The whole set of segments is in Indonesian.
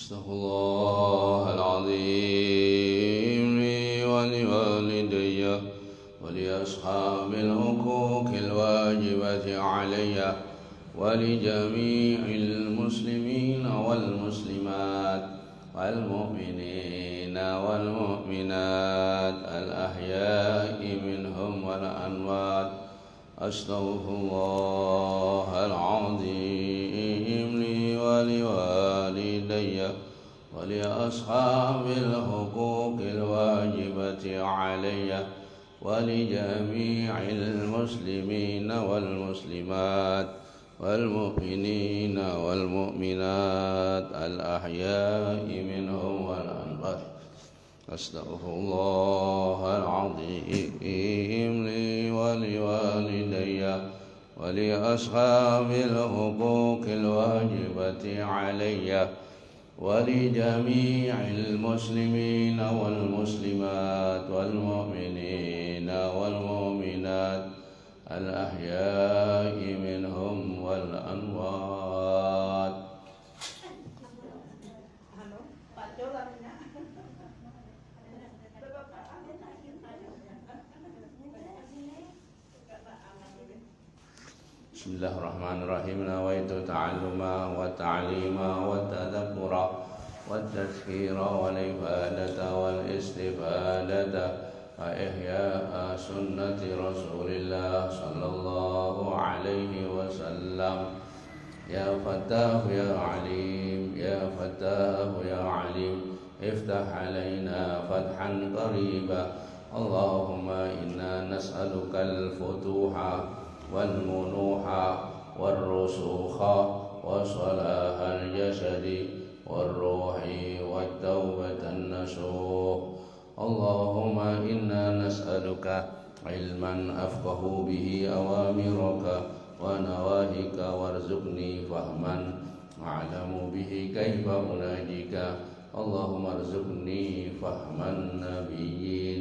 أستغفر الله العظيم لي ولوالدي ولأصحاب الحقوق الواجبة علي ولجميع المسلمين والمسلمات والمؤمنين والمؤمنات الأحياء منهم والأموات. أستغفر الله العظيم لي ولوالدي ولأصحاب الحقوق الواجبة علي ولجميع المسلمين والمسلمات والمؤمنين والمؤمنات الأحياء منهم والأموات. أستغفر الله العظيم لي ولوالدي ولأصحاب الحقوق الواجبة علي ولجميع المسلمين والمسلمات والمؤمنين والمؤمنات الأحياء منهم والأموات. Bismillahirrahmanirrahim. Nawaitu ta'alluma wa ta'lima wa tadabbura wa tadhkira wal ifadata wal istifadata wa ihya'a sunnati Rasulillah sallallahu alaihi wasallam. Ya Fattah ya Alim, ya Fattah ya Alim, iftah alaina fathan qariba. Allahumma inna nas'aluka al-futuha والمنوح والرسوخ وصلاح الجسد والروح والتوبة النصوح. اللهم إنا نسألك علما أفقه به أوامرك ونواهيك وارزقني فهما أعلم به كيف أناجيك. اللهم ارزقني فهم النبيين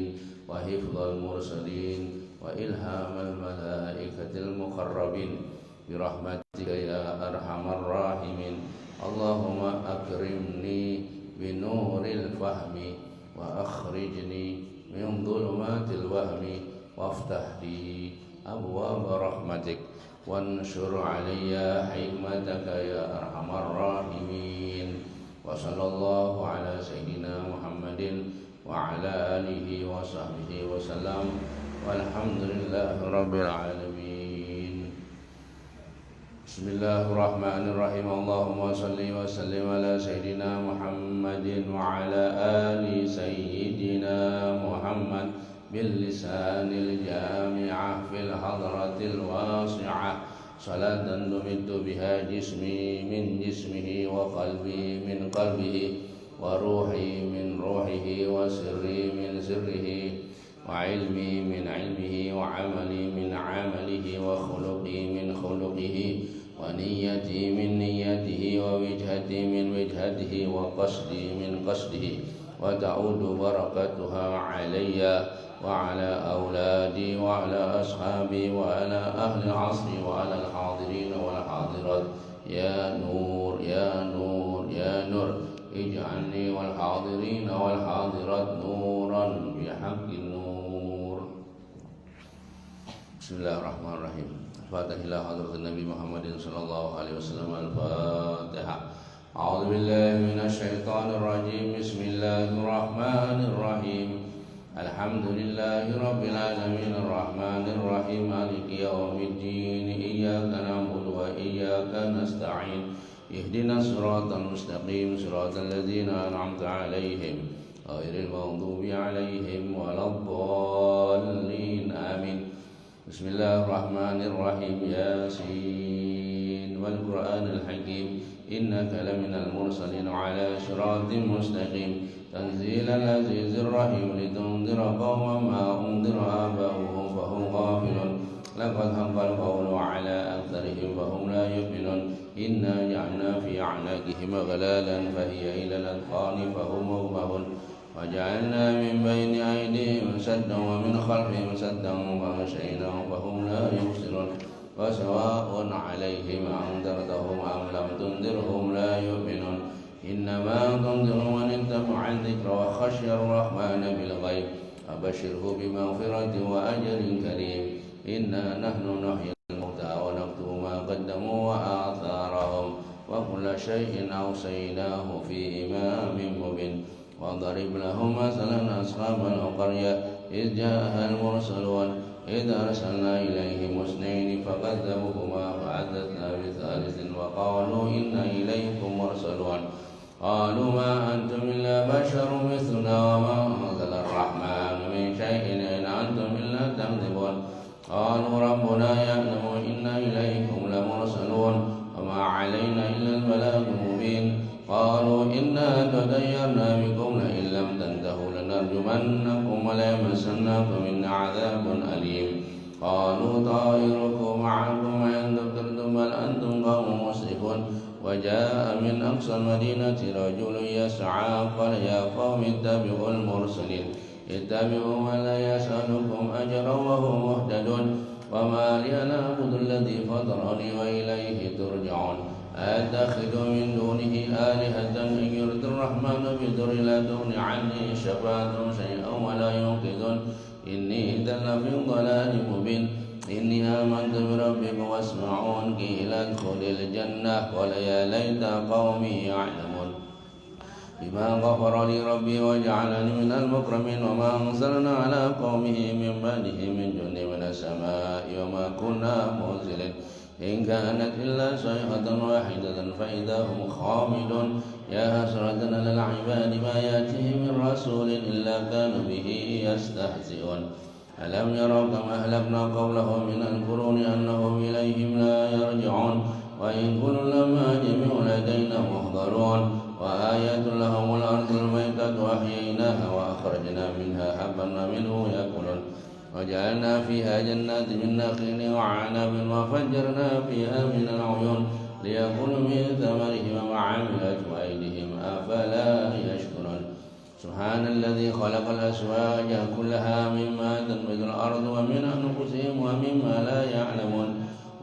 وحفظ المرسلين وإلهام الملائكة المقربين برحمتك يا أرحم الراحمين. اللهم أكرمني بنور الفهم وأخرجني من ظلمات الوهم وافتح لي أبواب رحمتك وانشر علي حكمتك يا أرحم الراحمين. وصلى الله على سيدنا محمد وعلى آله وصحبه وسلم walhamdulillahi rabbil alamin. Bismillahirrahmanirrahim. Allahumma salli wa sallim ala sayyidina Muhammadin wa ala ali sayyidina Muhammad bil lisanil jami'ah fil hadratil wasi'ah salatan tumittu biha jismi min jismihi wa qalbi min qalbihi wa ruhi min ruhihi wa sirri min sirrihi wa ilmi min ilmihi wa amali min amalihi wa khuluqi min khuluqihi wa niyyati min niyyatihi wa wijhati min wijhatihi wa qasdi min qasdihi wa ta'udu barakatuha alayya wa ala awladi wa ala ashabi wa ala ahli asri wa ala al-hadirin wal hadirat. Ya nur ya nur ya nur ij'alni wal hadirin wal hadirat nuran bihaqqin. Bismillahirrahmanirrahim. Al-Fatihah ila hadratin Nabi Muhammadin sallallahu alaihi wasallam. Al-Fatihah. A'udzu billahi minasy syaithanir rajim. Bismillahirrahmanirrahim. Alhamdulillahi rabbil alamin arrahmanir rahim maliki yaumiddin. Iyyaka na'budu wa iyyaka nasta'in. Ihdinas siratal mustaqim siratal ladzina an'amta 'alaihim ghairil maghdubi 'alaihim waladdallin. Amin. Bismillahirrahmanirrahim. Yasin wal Qur'anil hakim innaka laminal mursalin ala siratim mustaqim tanzilal azizir rahim litundira qauman ma undira aba'uhum fahum ghafilun laqad haqqal qawlu ala aktharihim fahum la yu'minun inna ja'alna fi a'naqihim aghlalan fahiya ilal adqani fahum mughmahun وجعلنا من بين أيديهم سدا ومن خلفهم سدا فغشيناهم فهم لا يبصرون وسواء عليهم أنذرتهم أم لم تنذرهم لا يؤمنون إنما تنذر من اتبع الذكر وخشي الرحمن بالغيب فبشره بمغفرة وأجر كريم إنا نحن نحيي الموتى ونكتب ما قدموا وآثارهم وكل شيء أوصيناه في إمام مبين وضرب لهم مثلا أصحاب القرية إذ جاءها المرسلون إذ أرسلنا إليهم اثنين فكذبوهما فعززنا بثالث وقالوا إنا إليكم مرسلون قالوا ما أنتم إلا بشر مثلنا وما أنزل الرحمن من شيء إن أنتم إلا تكذبون قالوا ربنا يعلم إنا إليكم لمرسلون وما علينا إلا البلاغ المبين قالوا إنا تطيرنا بكم لئن لم تنتهوا لنرجمنكم وليمسنكم منا عذاب أليم قالوا طائركم معكم إن ذكرتم بل أنتم قوم مسرفون وجاء من أقصى المدينة رجل يسعى قال يا قوم اتبعوا المرسلين اتبعوا من لا يسألكم أجرا وهم مهتدون وما لي لا أعبد الذي فطرني وإليه ترجعون أتخذ من دونه آلهة إن يرد الرحمن بضر لا تغن عني شفاعتهم شيئا ولا ينقذون إني إذا لفي ضلال مبين إني آمنت بربكم واسمعون قيل ادخل الجنة قال يا ليت قومي يعلمون بما غفر لي ربي وجعلني من المكرمين وما أنزلنا على قومه من بعده من جند من السماء وما كنا منزلين إن كانت إلا صيحة واحدة فإذا هم خامدون يا حسرة على العباد ما يأتيهم من رسول إلا كانوا به يستهزئون ألم يروا كما أهلكنا قبلهم من القرون أنهم إليهم لا يرجعون وإن كل لما جميع لدينا محضرون وآيات لهم الأرض الميتة وأحييناها وأخرجنا منها حبا ومنه يأكلون وجعلنا فيها جنات من نخيل وعنب وفجرنا فيها من العيون ليأكلوا من ثمره وما عملت أيديهم أفلا يشكرون سبحان الذي خلق الأزواج كلها مما تنبت الأرض ومن أنفسهم ومما لا يعلمون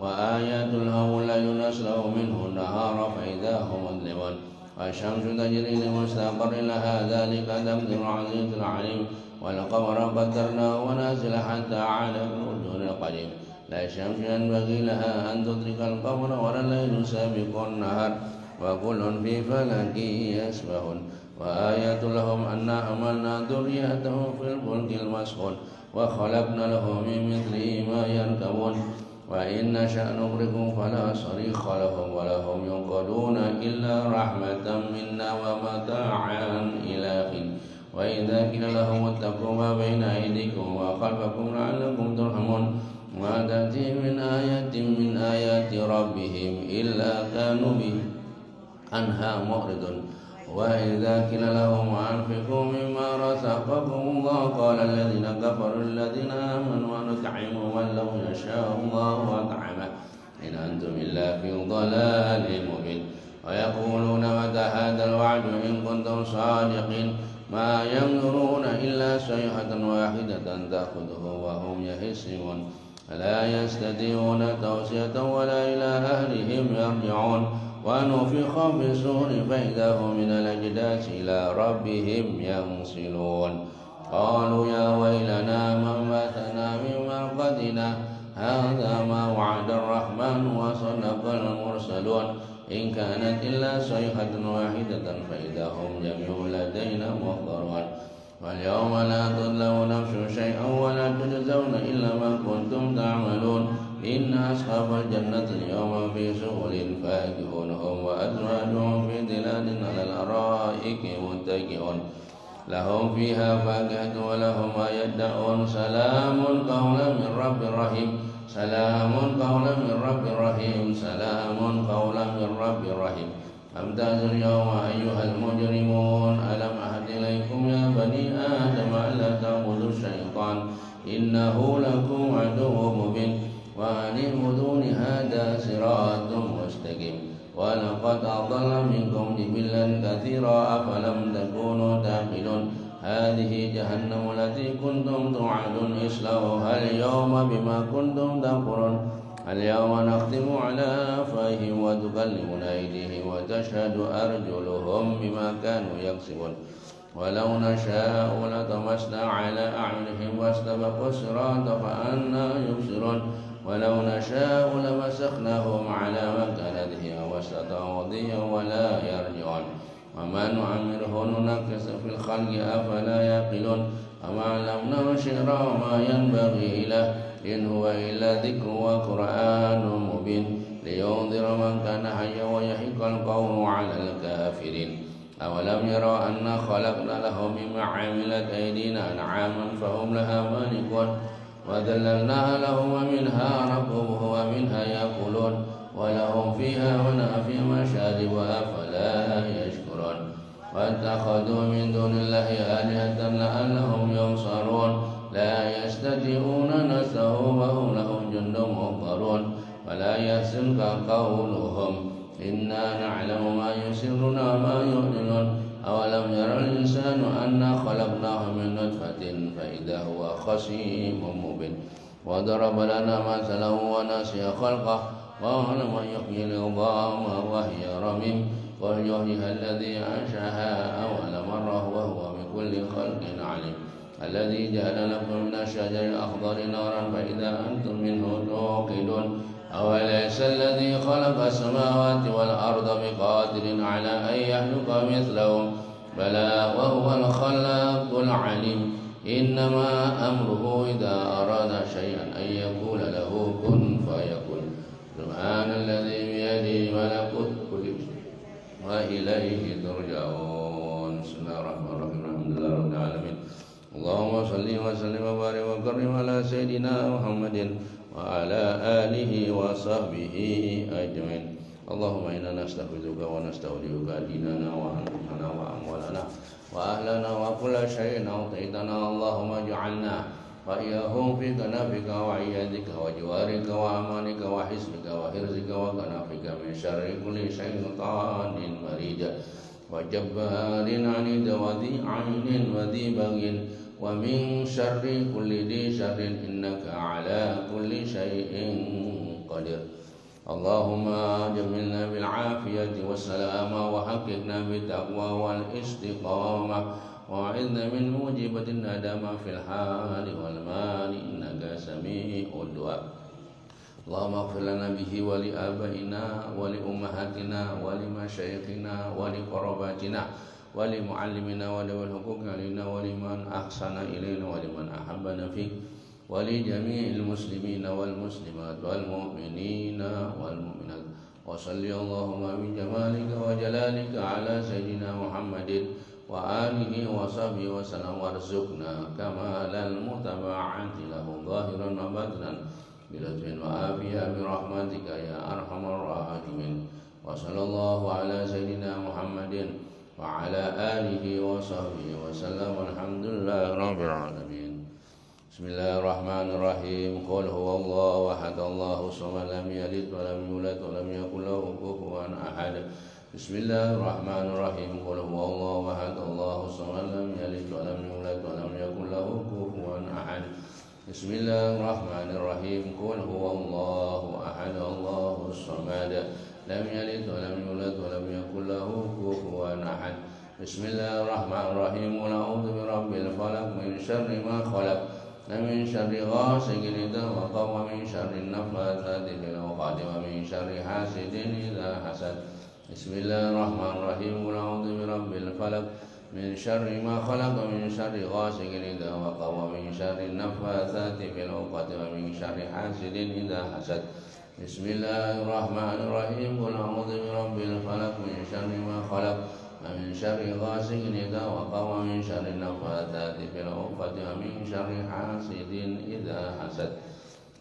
وآيات لهم الليل نسلخ منه النهار فإذا هم مظلمون والشمس تجري لمستقر لها ذلك تقدير العزيز العليم والقمر قدرناه منازل حتى عاد كالعرجون القديم لا الشمس ينبغي لها أن تدرك القمر ولا الليل سابق النهار وكل في فلك يسبحون وآيات لهم أنا حملنا ذريتهم في الفلك المسحون وخلقنا لهم من مثله ما يركبون وإن نشأ نغرقهم فلا صريخ لهم ولهم ينقذون إلا رحمة منا ومتاعا إلى حين وإذا قيل لهم اتقوا ما بين أيديكم وخلفكم لعلكم ترحمون ما تأتي من آية من آيات ربهم إلا كانوا به عنها معرضون وإذا قيل لهم أنفقوا مما رزقكم الله قال الذين كفروا الذين آمنوا ونطعم من لو يشاء الله أطعمه إن أنتم إلا في ضلال مبين ويقولون متى هذا الوعد إن كنتم صادقين ما ينظرون إلا صيحة واحدة تأخذهم وهم يحسبون لا يستطيعون توصية ولا إلى أهلهم يرجعون ونفخ في الصور فإذا هم من الأجداث إلى ربهم ينسلون قالوا يا ويلنا من باتنا من مرقدنا هذا ما وعد الرحمن وصدق المرسلون إن كانت إلا صيحة واحدة فإذا هم جميع لدينا محضرون واليوم لا تظلم نفس شيئا ولا تجزون إلا ما كنتم تعملون إن أصحاب الجنة اليوم في شغل فاكهون هم وأزواجهم في ظلال على الأرائك متكئون لهم فيها فاكهة ولهم ما يدعون سلام قولا من رب رحيم سلام قولا من رب رحيم سلام قولا من رب رحيم امتازوا اليوم أيها المجرمون ألم أعهد إليكم يا بني آدم ألا تعبدوا الشيطان إنه لكم عدو مبين وأن اعبدوني هذا صراط مستقيم ولقد أضل منكم جبلا كثيرا أفلم تكونوا تعقلون هذه جهنم التي كنتم توعدون اصلوها اليوم بما كنتم تكفرون اليوم نختم على أفواههم وتكلمنا أيديهم وتشهد أرجلهم بما كانوا يكسبون ولو نشاء لطمسنا على أعينهم واستبقوا الصراط فأنى يبصرون ولو نشاء لمسخناهم على مكانتهم واستطاعوا ضيا ولا يرجعون وما نعمره ننكس في الخلق أفلا يعقلون وما علمناه الشعر وما ينبغي له إن هو إلا ذكر وقرآن مبين لينذر من كان حيا ويحق القول على الكافرين أولم يروا أنا خلقنا لهم مما عملت أيدينا أنعاما فهم لها مالكون وذللناها لهم ومنها ركوبهم ومنها يأكلون ولهم فيها منافع مشارب أفلا يشكرون واتخذوا من دون الله آلهة لعلهم ينصرون لا يستطيعون نصرهم وهم لهم جند مهضرون ولا يحزنك قولهم إنا نعلم ما يسرون وما يعلنون أولم يرى الإنسان أنا خلقناه من نطفة فإذا هو خصيم مبين وضرب لنا مثلا ونسي خلقه قال من يحيي العظام وهي رميم قل يحييها الذي أنشأها أول مرة وهو بكل خلق عليم الذي جعل لكم من الشجر الأخضر نارا فإذا أنتم منه توقدون أوليس الذي خلق السماوات والأرض بقادر على أن يخلق مثلهم بلى وهو الخلاق العليم إنما أمره إذا أراد شيئا أن يقول له كن فيكون سبحان الذي بيده ملكوت كل شيء وإليه ترجعون بسم الله الرحمن الرحيم الحمد لله رب العالمين اللهم صل وسلم وبارك وكرم على سيدنا محمد وعلى آله وصحبه أجمعين اللهم إنا نستغفرك ونستودعك ديننا وأنفسنا وأموالنا وأهلنا وكل شيء أعطيتنا اللهم اجعلنا وإياهم في كنفك وعيادك وجوارك وأمانك وحسبك وحرزك وكنفك من شر كل شيطان مريد وجبار عنيد وذي عين وذي بغي ومن شر كل ذي شر إنك على كل شيء قدير اللهم جملنا بالعافية والسلامة وحققنا بالتقوى والاستقامة وأعذنا من موجبة الندامة في الحال والمال إنك سميع الدعاء اللهم اغفر لنا به ولآبائنا ولأمهاتنا ولمشايخنا ولقراباتنا ولمعلمنا ولذوي الحقوق علينا ولمن أحسن إلينا ولمن أحبنا فيك ولجميع المسلمين والمسلمات والمؤمنين والمؤمنات وصل اللهم بجمالك وجلالك على سيدنا محمد وآله وصحبه وسلم وارزقنا كمال المتابعة له ظاهرا وباطنا بلطف وعافية برحمتك يا أرحم الراحمين وصلى الله على سيدنا محمد وعلى آله وصحبه وسلم والحمد لله رب العالمين بسم الله الرحمن الرحيم قل هو الله أحد الله الصمد لم يلد ولم يولد ولم يكن له كفوا أحد بسم الله الرحمن الرحيم قل هو الله أحد الله الصمد لم يلد ولم يولد ولم يكن له كفوا أحد بسم الله الرحمن الرحيم قل هو الله أحد الله الصمد لم يلد ولم يولد ولم يكن له كفوا أحد بسم الله الرحمن الرحيم قل أعوذ برب الفلق من شر ما خلق ومن شر غاسق إذا وقب ومن شر النفاثات في العقد ومن شر حاسد إذا حسد بسم الله الرحمن الرحيم قل أعوذ برب الفلق من شر ما خلق ومن شر غاسق إذا وقب ومن شر النفاثات في العقد ومن شر حاسد إذا حسد بسم الله الرحمن الرحيم قل أعوذ برب الفلق من شر ما خلق ومن شر غاسق إذا وقب ومن شر النفاثات في العقد ومن شر حاسد إذا حسد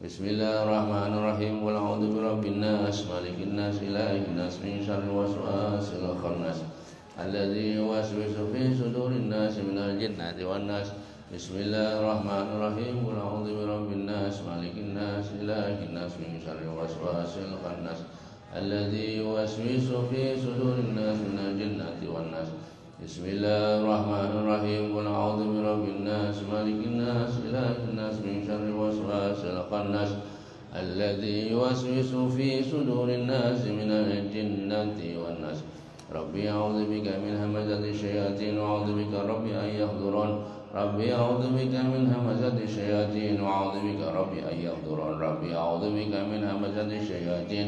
بسم الله الرحمن الرحيم قل أعوذ برب الناس مالك الناس إله الناس من شر الوسواس الخناس الذي يوسوس في صدور الناس من الجنة والناس بسم الله الرحمن الرحيم قل أعوذ برب الناس مالك الناس إله الناس من شر الوسواس الخناس الذي يوسوس في صدور الناس من الجنة والناس بسم الله الرحمن الرحيم قل أعوذ برب الناس مالك الناس إله الناس من شر الوسواس الخناس الذي يوسوس في صدور الناس من الجنة والناس. ربي أعوذ بك من همزة الشياطين وأعوذ بك ربي أن يحضرون. ربي أعوذ بك من همزة الشياطين وأعوذ بك ربي أن يحضرون. ربي أعوذ بك من همزة الشياطين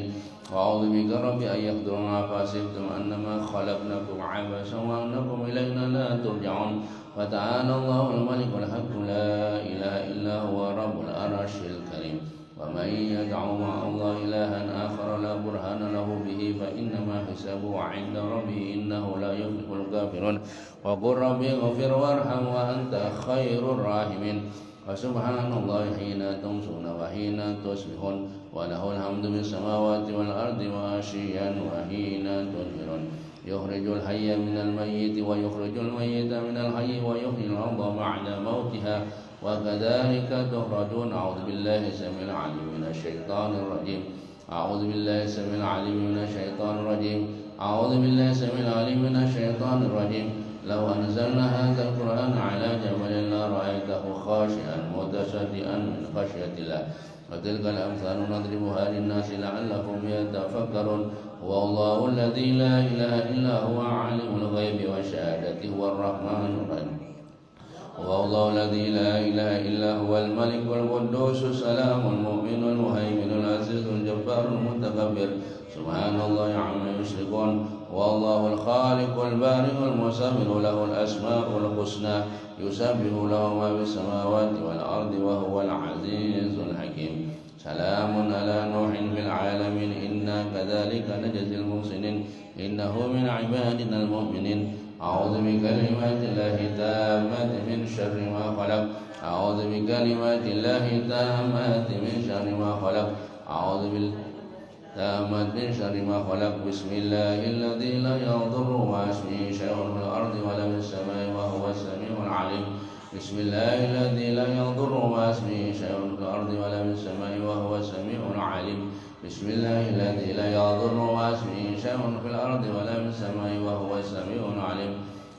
وأعوذ بك ربي أن يحضرون. أفحسبتم أنما خلقناكم عبثا وأنكم إلينا لا ترجعون. فتعالى الله الملك الحق لا إله إلا هو رب العرش الكريم. ومن يدع مع الله إلها آخر لا برهان له به فإنما حسابه عند ربه إنه لا يفلح الكافرون. وقل ربي اغفر وارحم وأنت خير الراحمين. وسبحان الله حين تمسون وحين تصبحون وله الحمد في السماوات والأرض وعشيا وحين تظهرون. يخرج الحي من الميت ويخرج الميت من الحي ويحيي الأرض بعد موتها وكذلك تخرجون. أعوذ بالله السميع العليم من الشيطان الرجيم. أعوذ بالله السميع العليم من الشيطان الرجيم. أعوذ بالله السميع العليم من الشيطان الرجيم. لو أنزلنا هذا القرآن على جبل لرأيته خاشعا متصدعا من خشية الله. وتلك الأمثال نضربها للناس لعلهم يتفكرون. هو الله الذي لا إله إلا هو عالم الغيب والشهادة هو الرحمن الرحيم. هو الله الذي لا إله إلا هو الملك القدوس السلام المؤمن المهيمن العزيز الجبار المتكبر. سبحان الله عما يشركون. هو الله الخالق البارئ المصور له الأسماء الحسنى يسبح له ما في السماوات والأرض وهو العزيز الحكيم. سلام على نوح في العالمين إنا كذلك نجزي المحسنين إنه من عبادنا المؤمنين. أعوذ بكلمات الله التامات من شر ما خلق. أعوذ بكلمات الله التامات من شر ما خلق. أعوذ بالتامات من شر ما خلق. بسم الله الذي لا يضر مع اسمه شيء في الأرض ولا في السماء وهو السميع العليم. بسم الله الذي لا يضر مع اسمه شيء في الأرض ولا في السماء وهو السميع العليم. بسم الله الذي لا يضر مع اسمه شيء في الأرض ولا في السماء وهو السميع العليم.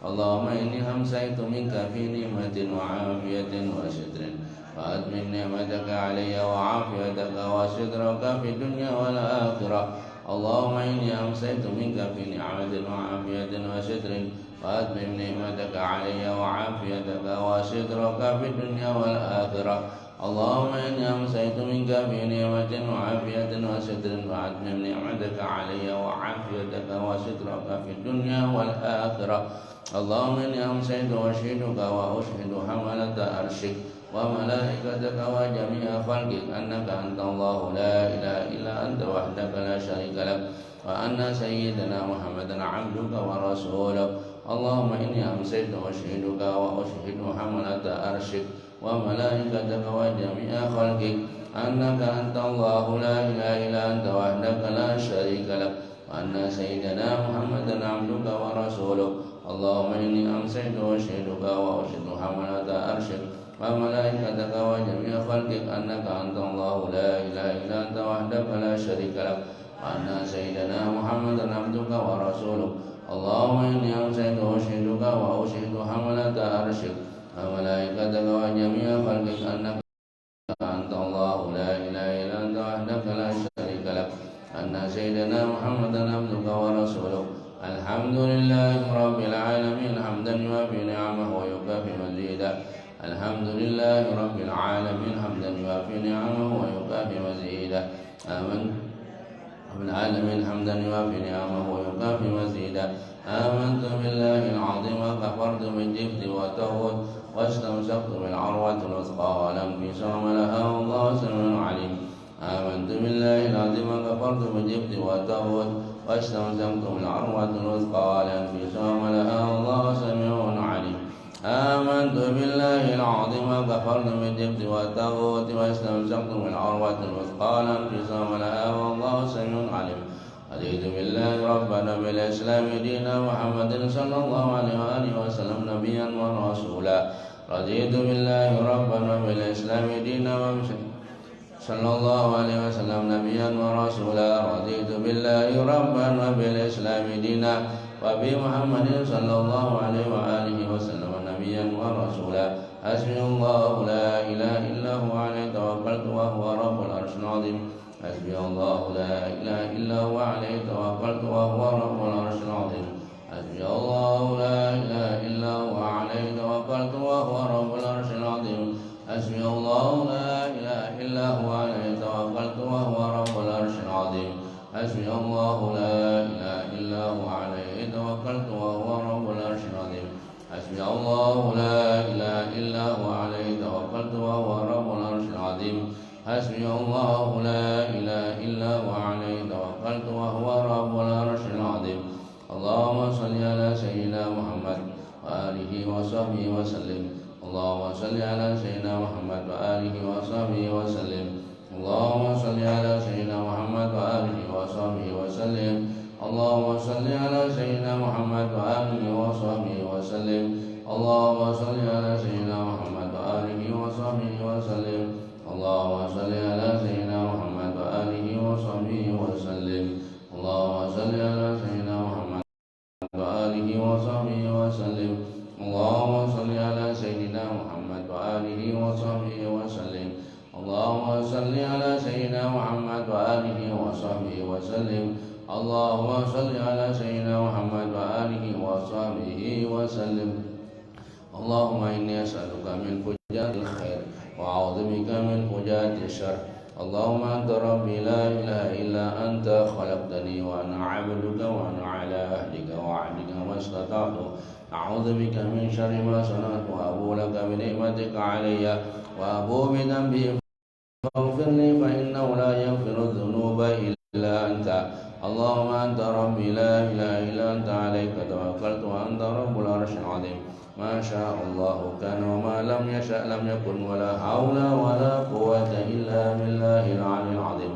اللهم إني أمسيت منك في نعمة وعافية وستر فأتمم نعمتك علي وعافيتك وسترك في الدنيا والآخرة. اللهم إني أمسيت منك في نعمة وعافية وستر فأتمم نعمتك علي وعافيتك وسترك في الدنيا والآخرة. اللهم إني أمسيت منك في نعمة وعافية وستر فأتمم نعمتك علي وعافيتك وسترك في الدنيا والآخرة. اللهم إني أمسيت وأشهدك وأشهد حملة عرشك وملائكتك وجميع خلقك أنك أنت الله لا إله إلا أنت وحدك لا شريك لك وأن سيدنا محمدا عبدك ورسولك. اللهم إني أمسيت وأشهدك وأشهد حملة عرشك وملائكتك وجميع خلقك أنك أنت الله لا إله إلا أنت وحدك لا شريك لك وأن سيدنا محمدا عبدك ورسولك. اللهم إني أمسيت وأشهدك وأشهد حملة عرشك وملائكتك وجميع خلقك أنك أنت الله لا إله إلا أنت وحدك لا شريك لك وأن سيدنا محمدا عبدك ورسولك. اللهم إني أمسيت وأشهدك وأشهد حملة عرشك وملائكتك وجميع خلقك أنك أنت الله لا إله إلا أنت وحدك لا شريك لك أن سيدنا محمدا عبدك ورسولك. الحمد لله رب العالمين حمدا يوافي نعمه ويكافئ مزيدا. الحمد لله رب العالمين حمدا يوافي نعمه ويكافئ مزيدا. آمنت بالعالمين حمدا يوافي نعمه ويكافئ مزيدا. آمنت بالله العظيم وكفرت بالجبت والطاغوت واستمسكت بالعروة الوثقى ولم انفصام لها والله سميع عليم. آمنت بالله العظيم وكفرت بالجبت والطاغوت واستمسكت بالعروة الوثقى ولم انفصام لها والله سميع عليم. آمنت بالله العظيم وكفرت بالجبت والطاغوت واستمسكت بالعروة الوثقى لا انفصام لها والله سميع عليم. رضيت بالله ربنا بالإسلام دينا محمد صلى الله عليه وآله وسلم نبيا ورسولا. رضيت بالله ربنا بالإسلام دينا صلى الله عليه وسلم نبيا ورسولا. رضيت بالله ربنا بالإسلام دينا وبمحمد صلى الله عليه وآله وسلم نبيا ورسولا. حسبي الله لا إله إلا هو عليه توكلت وهو رب العرش العظيم. حسبي الله لا إله إلا هو عليه توكلت وهو رب العرش العظيم. حسبي الله لا إله إلا هو عليه توكلت وهو رب العرش العظيم. حسبي الله لا إله إلا هو عليه توكلت وهو رب العرش العظيم. حسبي الله لا إله إلا هو عليه توكلت وهو رب العرش العظيم. حسبي الله لا إله إلا هو عليه توكلت وهو رب العرش العظيم. حسبي الله لا إله إلا هو عليه توكلت وهو رب العرش العظيم. اللهم صل على سيدنا محمد وآله وصحبه وسلم. اللهم صل على سيدنا محمد وآله وصحبه وسلم. اللهم صل على سيدنا محمد وآله وصحبه وسلم. اللهم صل على سيدنا محمد وآله وصحبه وسلم. اللهم صل على سيدنا محمد وآله وصحبه وسلم. اللهم صل على سيدنا محمد وآله وصحبه وسلم. اللهم صل على سيدنا محمد وآله وصحبه وسلم. اللهم صل على سيدنا محمد وآله وصحبه وسلم. اللهم صل على سيدنا محمد وآله وصحبه وسلم. اللهم صل على سيدنا محمد وآله وصحبه وسلم. اللهم إني أسألك من فجاءة الخير وأعوذ بك من فجاءة الشر. اللهم أنت ربي لا إله إلا أنت خلقتني وأنا عبدك وأنا على عهدك ووعدك ما استطعت. أعوذ بك من شر ما صنعت وأبو لك بنعمتك علي وأبو بذنبي فاغفر لي فإنه لا يغفر الذنوب إلا أنت. اللهم أنت ربي لا إله إلا أنت عليك توكلت وأنت رب العرش العظيم. ما شاء الله كان وما لم يشأ لم يكن ولا حول ولا قوة إلا بالله العلي العظيم.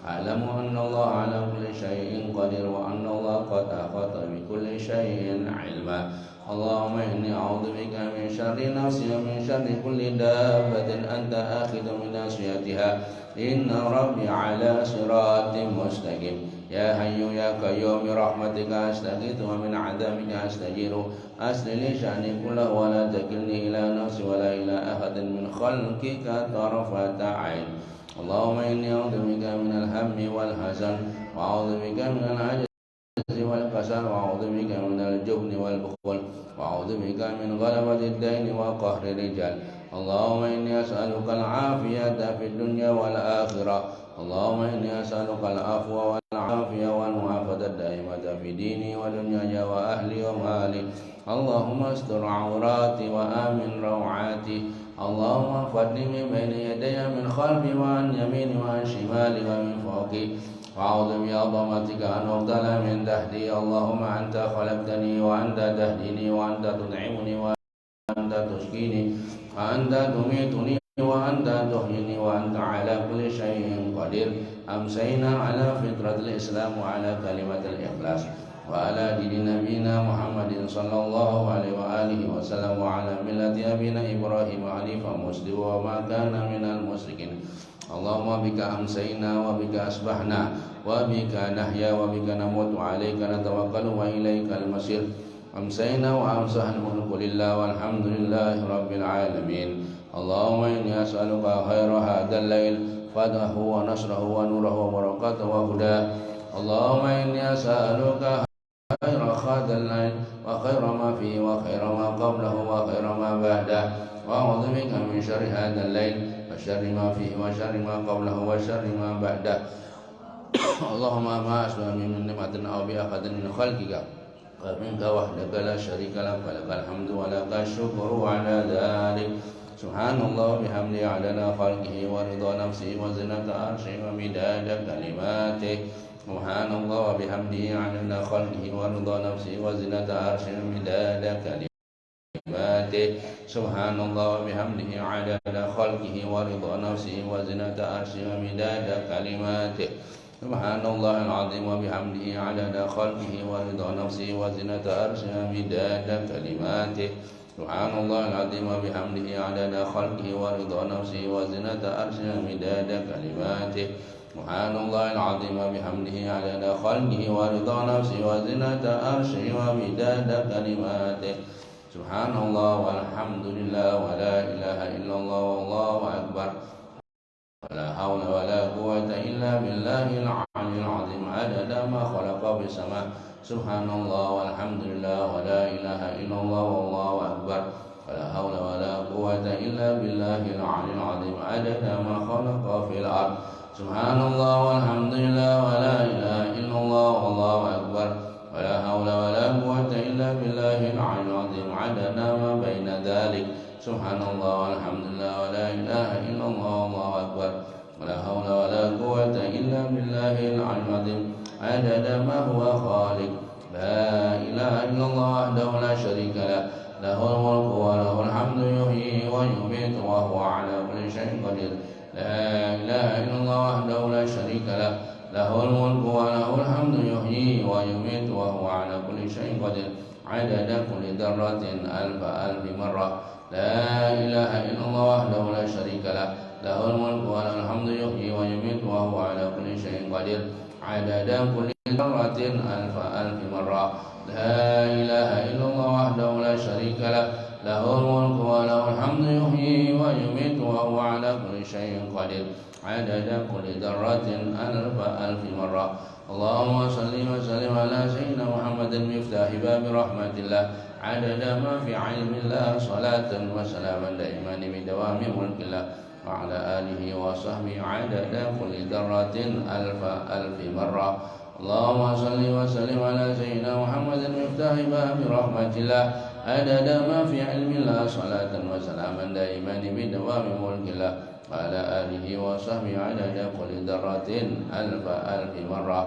أعلم أن الله على كل شيء قدير وأن الله قد أحاط بكل شيء علما. اللهم إني أعوذ بك من شر نفسي ومن شر كل دابة أنت آخذ من ناصيتها. إن ربي على صراط مستقيم. يا حي يا قيوم برحمتك أستغيث ومن عذابك أستجير. أصلح لي شأني كله ولا تكلني إلى نفسي ولا إلى أحد من خلقك طرفة عين. اللهم إني أعوذ بك من الهم والحزن وأعوذ بك من العجز والكسل وأعوذ بك من الجبن والبخل وأعوذ بك من غلبة الدين وقهر الرجال. اللهم إني أسألك العافية في الدنيا والآخرة. اللهم إني أسألك العفو والعافية والمعافاة الدائمة في ديني ودنياي وأهلي ومالي. اللهم استر عوراتي وآمن روعاتي. اللهم احفظني من بين يدي من خلفي وعن يميني وعن شمالي ومن فوقي. وأعوذ بعظمتك أن أغتال من تحتي. اللهم أنت خلقتني وأنت تهديني وأنت تطعمني وأنت تسقيني وأنت تميتني وأنت تحييني وأنت على كل شيء قدير. أمسينا على فطرة الإسلام وعلى كلمة الإخلاص وعلى دين نبينا محمد صلى الله عليه وآله وسلم وعلى ملة أبينا إبراهيم حنيفا مسلما وما كان من المشركين. اللهم بك أمسينا وبك أصبحنا وبك نحيا وبك نموت وعليك نتوكل وإليك المصير. أمسينا وأمسح الملك لله والحمد لله رب العالمين. اللهم إني أسألك خير هذا الليل فتحه ونصره ونوره وبركاته وهداه. اللهم إني أسألك خير هذا الليل وخير ما فيه وخير ما قبله وخير ما بعده. وأعوذ بك من شر هذا الليل وشر ما فيه وشر ما قبله وشر ما بعده. اللهم ما أسبح من نعمة أو بأحد من خلقك فمنك وحدك لا شريك لك فلك الحمد ولك الشكر على ذلك. سبحان الله وبحمده عدد خلقه ورضا نفسه وزنة عرشه ومداد كلماته. سبحان الله وبحمده عدد خلقه ورضا نفسه وزنة عرشه ومداد كلماته. سبحان الله وبحمده عدد خلقه ورضا نفسه وزنة عرشه ومداد كلماته. سبحان الله العظيم وبحمده عدد خلقه ورضا نفسه وزنة عرشه ومداد كلماته. سبحان الله العظيم وبحمده عدد خلقه ورضا نفسه وزنة عرشه ومداد كلماته. سبحان الله العظيم وبحمده عدد خلقه ورضا نفسه وزنة عرشه ومداد كلماته. Subhanallah walhamdulillah wa la ilaha illallah wallahu akbar. ولا حول ولا قوة إلا بالله العلي العظيم عدد ما خلق في السماء سبحان الله والحمد لله ولا إله إلا الله والله أكبر ولا حول ولا قوة إلا بالله العلي العظيم عدد ما خلق في الأرض سبحان الله والحمد لله ولا إله إلا الله والله أكبر ولا حول ولا قوة إلا بالله العلي العظيم عدد ما بين ذلك سبحان الله والحمد لله ولا إله إلا الله والله أكبر ولا حول ولا قوة إلا بالله العلي العظيم عدد ما هو خالق لا إله إلا الله وحده لا شريك له له الملك وله الحمد يحيي ويميت وهو على كل شيء قدير لا إله إلا الله وحده لا شريك له له الملك وله الحمد يحيي ويميت وهو على كل شيء قدير عدد كل ذرة ألف ألف مرة لا إله إلا الله وحده لا شريك له له الملك وله الحمد يحيي ويميت وهو على كل شيء قدير عدد كل ذرة ألف ألف مرة لا إله إلا الله وحده لا شريك له له الملك وله الحمد يحيي ويميت وهو على كل شيء قدير عدد كل ذرة ألف ألف مرة اللهم صل وسلم على سيدنا محمد مفتاح باب رحمة الله عدد ما في علم الله صلاة وسلاما دائما بدوام ملك الله وعلى آله وصحبه عدد كل ذرة ألف ألف مرة اللهم صل وسلم على سيدنا محمد مفتاح باب رحمة الله عدد ما في علم الله صلاة وسلاما دائما بدوام ملك الله وعلى آله وصحبه عدد كل ذرة ألف ألف مرة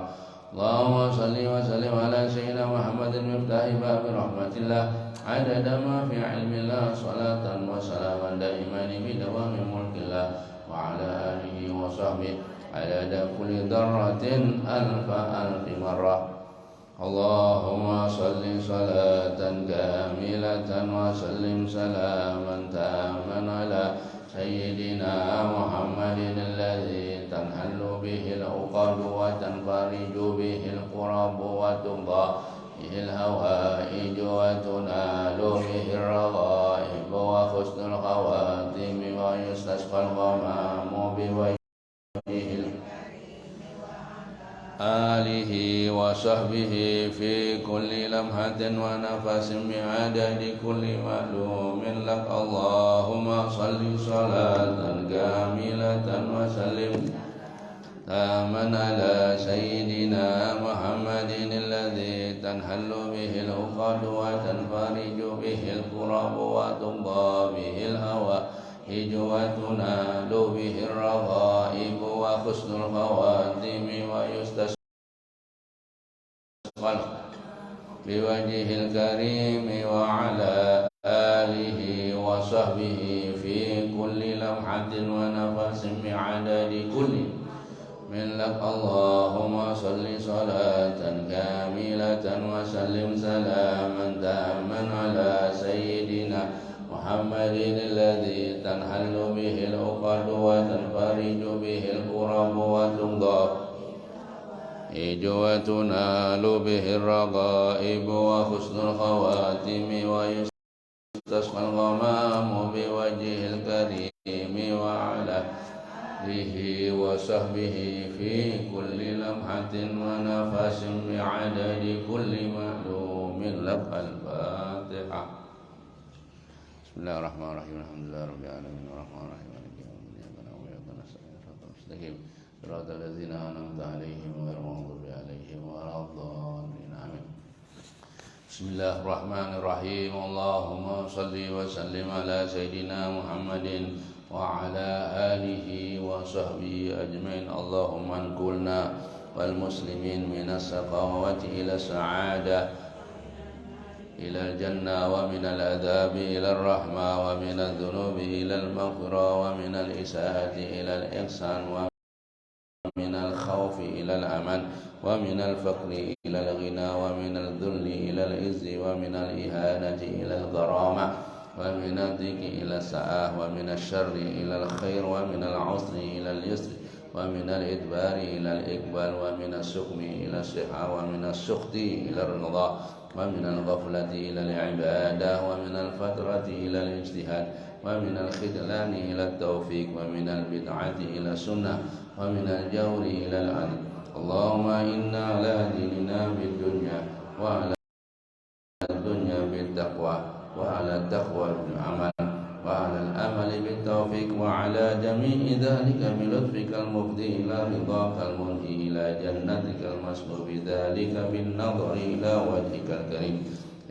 اللهم صل وسلم على سيدنا محمد مفتاح باب رحمة الله عدد ما في علم الله صلاة وسلاما دائما بدوام ملك الله وعلى آله وصحبه عدد كل ذرة ألف ألف مرة اللهم صل صلاة كاملة وسلم سلاما تاما على سيدنا محمد الذي تنحل به العقد وتنفرج به الكرب وتقضى به الهوائج وتنال به الرغائب وحسن الخواتم ويستسقى الغمام بوجهه آله وصحبه في كل لمحة ونفس بعدد كل معلوم لك اللهم صل صلاة كاملة وسلم تاما على سيدنا محمد الذي تنحل به العقد وتنفرج به الكرب وتقضى به الهوائج وتنال به الرغائب وحسن الخواتم ويستسقى بوجه الكريم وعلى آله وصحبه في كل لمحة ونفس بعدد كل من لك اللهم صل صلاة كاملة وسلم سلاما تاما على سيدنا محمد الذي تنحل به العقد وتنفرج به الكرب وتقضى وتنال به الرغائب وحسن الخواتم ويستسقى الغمام بوجه الكريم وعلى آله وصحبه في كل لمحة ونفس بعدد كل معلوم لك الفاتحة بسم الله الرحمن الرحيم الحمد لله رب العالمين الرحمن الرحيم مالك يوم الدين إياك نعبد وإياك نستعين صراط المستقيم صراط الذين أنعمت عليهم غير المغضوب عليهم ولا الضالين آمين بسم الله الرحمن الرحيم اللهم صل وسلم على سيدنا محمد وعلى آله وصحبه أجمعين اللهم انقلنا والمسلمين من السخاوة إلى السعادة إلى الجنة ومن العذاب إلى الرحمة ومن الذنوب إلى المغفرة ومن الإساءة إلى الإحسان ومن الخوف إلى الأمن ومن الفقر إلى الغنى ومن الذل إلى العز ومن الإهانة إلى الكرامة ومن الضيق إلى السعة ومن الشر إلى الخير ومن العسر إلى اليسر ومن الإدبار إلى الإقبال ومن السقم إلى الصحة ومن السخط إلى الرضا ومن الغفلة إلى العبادة ومن الفترة إلى الاجتهاد ومن الخذلان إلى التوفيق ومن البدعة إلى السنة ومن الجور إلى العدل. اللهم إنا على ديننا بالدنيا وعلى الدنيا بالتقوى وعلى التقوى بالعمل وعلى الأمل بالتوفيق وعلى جميع ذلك بلطفك المفضي إلى رضاك المنهي إلى جنتك المسلوب ذلك بالنظر إلى وجهك الكريم.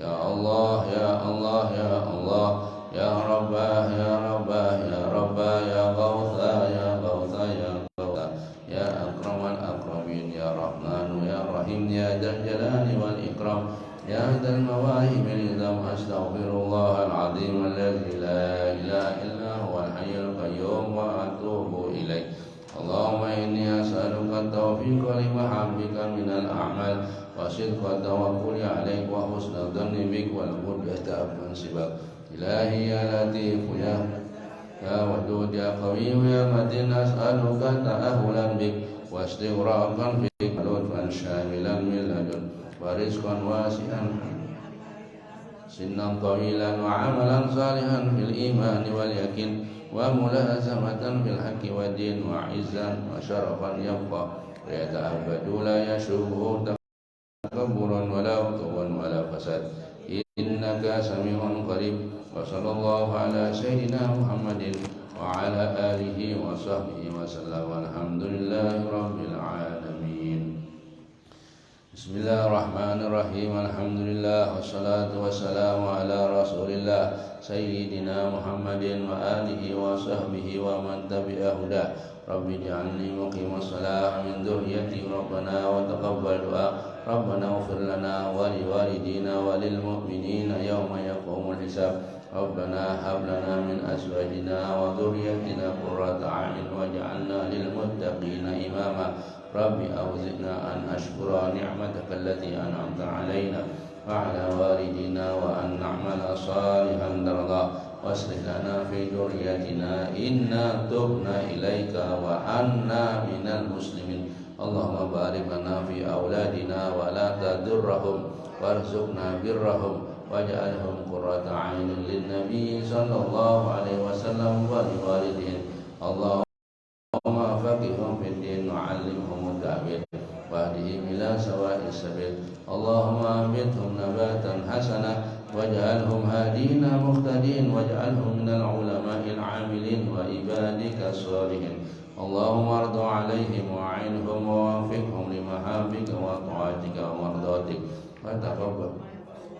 يا الله يا الله يا الله يا رباه يا رباه يا رباه يا غوثا يا غوثا يا غوثا يا أكرم الأكرمين يا رحمن يا رحيم يا ذا الجلال والإكرام يا ذا المواهب العظام. أستغفر الله العظيم الذي لا إله إلا هو الحي القيوم وأتوب إليه. اللهم إني أسألك التوفيق لمحبك من الأعمال وصدق التوكل عليك وحسن الظن بك والهدى من سواك. إلهي يا لطيف يا ودود يا قوي يا متين أسألك تأهلا بك واستغراقا فيك لطفا شاملا من لدن ورزقا واسعا سنا طويلا وعملا صالحا في الإيمان واليقين وملازمة في الحق والدين وعزا وشرفا يبقى ويتأبد لا يشوبه تكبر ولا عتوا ولا فساد إنك سميع قريب. وصلى الله على سيدنا محمد وعلى آله وصحبه وسلم والحمد لله رب العالمين. Bismillahirrahmanirrahim. Alhamdulillah wassalatu wassalamu ala Rasulillah Sayyidina Muhammadin wa alihi wa sahbihi wa man tabi'a huda. Rabbi ij'alni muqimas shalah min dhurriyyati rabbana wa taqabbal du'a. Rabbana ighfir lana wa liwalidina wa lil mu'minina yawma yaqumul hisab. Rabbana hab lana min azwajina wa dhurriyyatina qurrata a'yun waj'alna lil muttaqina imama. Rabbi awzi'na an ashkura ni'mataka allati an'amta 'alaina wa 'ala walidina wa an na'mala salihan tarda waslih lana fi dhurriyyatina inna tubna ilaika wa anna minal muslimin. Allahumma barik lana fi auladina wa la tadurrahum warzuqna birrahum waj'alhum qurrata 'ainin lin nabiy sallallahu alaihi wasallam wa liwalidin. Allahumma faqihhum fid din wa 'allimhum at-ta'wil wahdihim ila sawa'is sabil. Allahumma ambithum nabatan hasanah waj'alhum hadina muhtadin waj'alhum minal ulama'il 'amilin wa ibadika sholihin. Allahumma ardu 'alaihim wa 'ainhum wa wafiqhum limahabika wa ta'atika wa mardatik wa taqabbal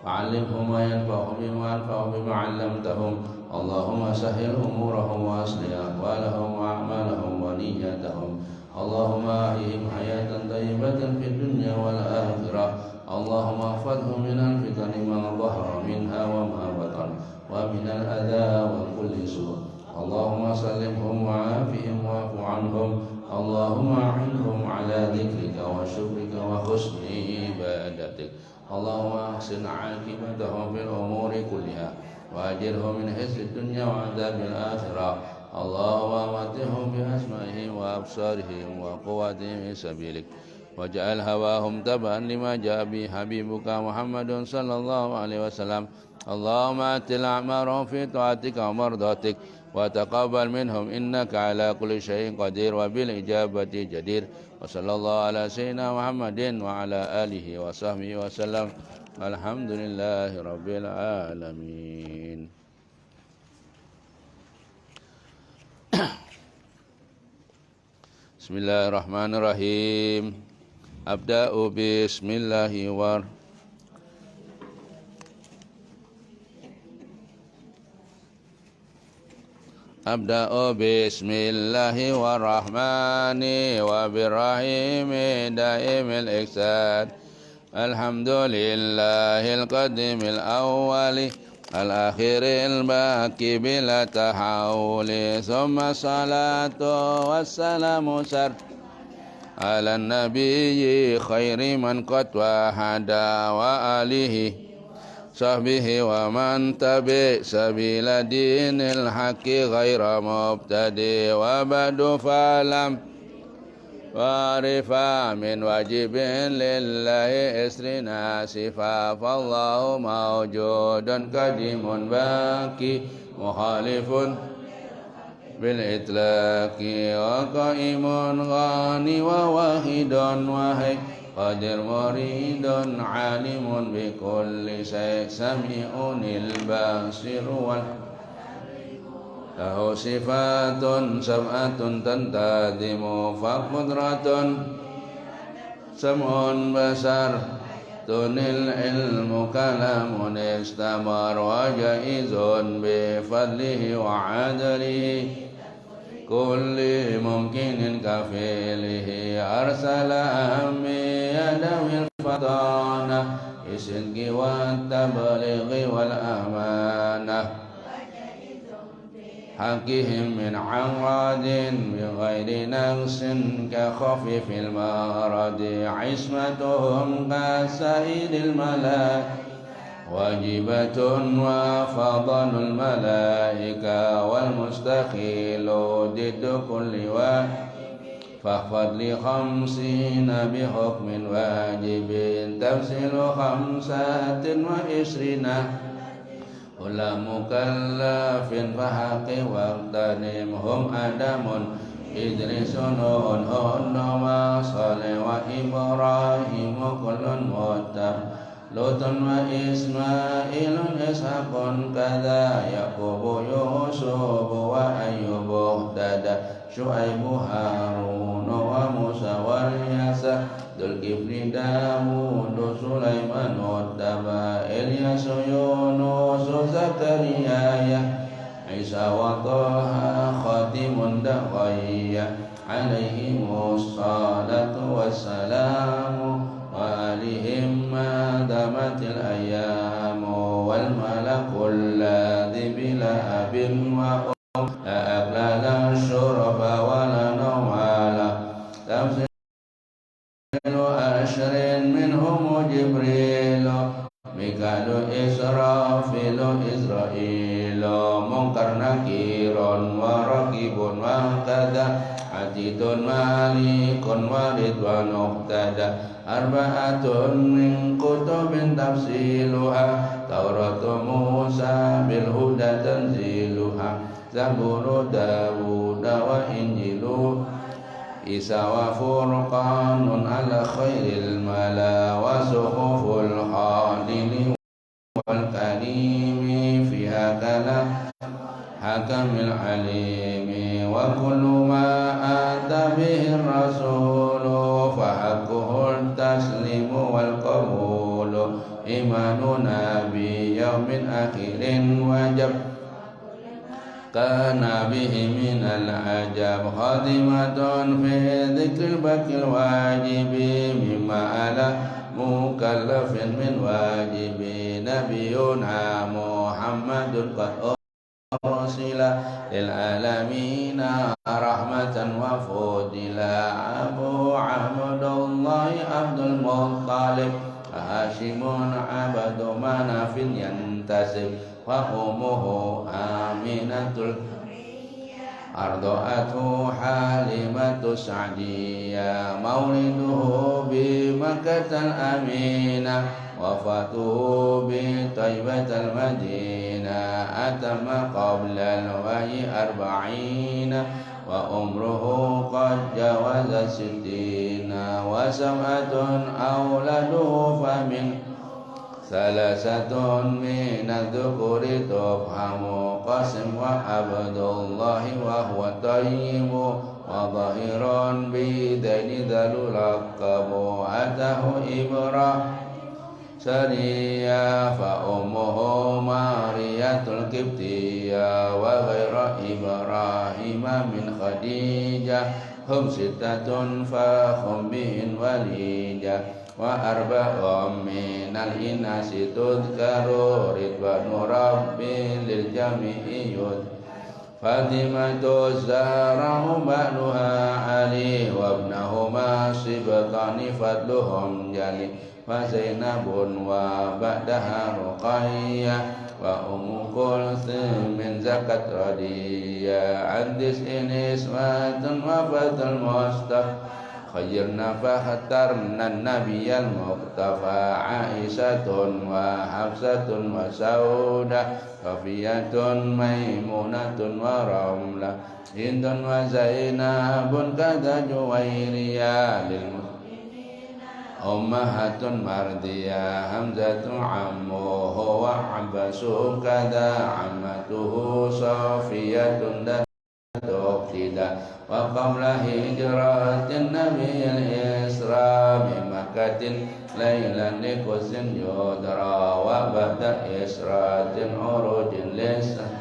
wa'allimhum ma yanfa'uhum bima anfa'uhum bima 'allamtahum. Allahumma sahhil umurahum wa aslih ahwalahum wa a'malahum wa niyyatahum. Allahumma ahyihim hayatan thayyibatan fid dunya wal akhirah. Allahumma ihfadhhum minal fitani ma dhahara minha wa ma batan wa minal adha wa kulli su'. Allahumma sallimhum wa afihim wa'fu anhum. Allahumma a'inhum ala dhikrika wa syukrika wa husni ibadatik. Allahumma ahsin 'aqibatahum fil umuri kulliha wa ajirhum min khizyid dunya wa 'adzabil akhirah. Allahumma matihum bi asma'ihim wa absarihim wa quwwatihim fi sabilik waj'al hawahum tab'an lima ja'a bi habibuka Muhammadun sallallahu alaihi wasallam. Allahumma atil a'marahum fi ta'atika wa mardatik wa taqabbal minhum innaka ala kulli syai'in qadir wa bil ijabati jadir. Wa sallallahu ala sayyidina Muhammadin wa ala alihi wa sahbihi wa sallam. Alhamdulillahi rabbil alamin. Bismillahirrahmanirrahim. Abda'u bismillahi wa Abda'u bismillahi wa rahmani wa birrahimi daimil ihsan. Alhamdulillahil qadimil awwali al-akhiril baqi bila tahawuli. Summa salatu wassalamu sar ala nabiyyi khairi man qad wahada wa alihi sahbihi wa man tabi sabila dinil haqqi ghaira mubtadi wa badu falam ورفا من واجب لله إسرنا صفا فالله موجود قديم باقي مخالف بالإطلاق وقائم غاني وواحد وهي قادر مريد عالم بكل شيء سميع البصير له صفات سبعة تنتظم فقدرة سمع بصر دون العلم كلام استمر وجائز بفضله وعدله كل ممكن كفيله أرسل أنبياء ذوي الفطانة بالصدق والتبليغ والأمانة حقهم من عراض بغير نقص كخفيف المرض عصمتهم كسائر الملائكة واجبة وفضل الملائكة والمستخيل ضد كل واحد فاخفض لخمسين بحكم واجب تفصيل 25 كل مكلف فحق واغتنمهم آدم إدريس نوح هود وصالح وإبراهيم كل متبع لوط وإسماعيل إسحاق كذا يعقوب يوسف وأيوب اهتدى شعيب هارون وموسى واليسع ذو الكفل داود سليمان اتبع إلياس يونس زكريا عيسى وطه خاتم دقيا عليهم الصلاة والسلام وآلهم ما دامت الأيام والملك الذي بلا أب وأم لا أكل لا شرب ولا نوم له تفصيل أشر منهم جبريل ميكال إسرافيل إسرائيل منكر نكير ورقيب وكذا عتيد مالك ورضوان اهتدى 4 من كتب تفصيلها توراة موسى بالهدى تنزيلها زبور داود وإنجيل عيسى وفرقان على خير الملا وصحف الخالد والكريم فيها كلام حكم العليم وكل ما أتى به الرسول فحقه التسليم والقبول إيماننا بيوم آخر وجب كان به من العجب خاتمة في ذكر البكر الواجب مما على مكلف من واجب نبينا محمد قد أرسل للعالمين رحمة وفضلا أبو عبد الله عبد المطلب هاشم عبد مناف ينتسب وأمه آمنة أرضعته حليمة السعدية مولده بمكة الأمينة وفاته بطيبة المدينة أتم قبل الوحي 40 وعمره قد جاوز 60 و7 أولاده فمن 3 من الذكور تفهم قاسم وعبد الله وهو طيب وظاهر بدين ذا لقب أتاه إبراهيم سريا فأمه مارية القبطية وغير إبراهيم من خديجة هم 6 فهم بهم وليجة و4 من الإناث تذكر رضوان ربي للجميع فاطمة الزهراء بعدها علي وابنهما سبطان فضلهم جلي فزينب وبعدها رقية وأم كلثوم زكت ردية عن 9 نسوة وفاة المصطفى خيرنا فاخترنا النبي المقتفى عائشة وحفصة وسودة صفية ميمونة ورملة هند وزينب كذا جويريا أمهات مردية حمزة عمه وعبس كذا عمته صفية تقتدى وقبل هجرة النبي الإسراء بمكة ليلا لقدس يدرى وبعد إسراء عروج لسان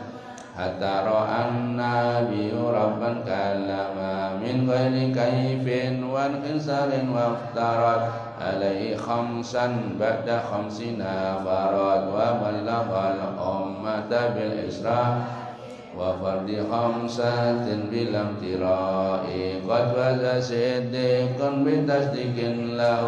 حتى رأى النبي ربا كلما من غير كيف وانكسار وافترض عليه خمسا بعد 50 فرد وبلغ الأمة بالإسراء وفرد 5 بلا امتراء قد فاز صديق بتصديق له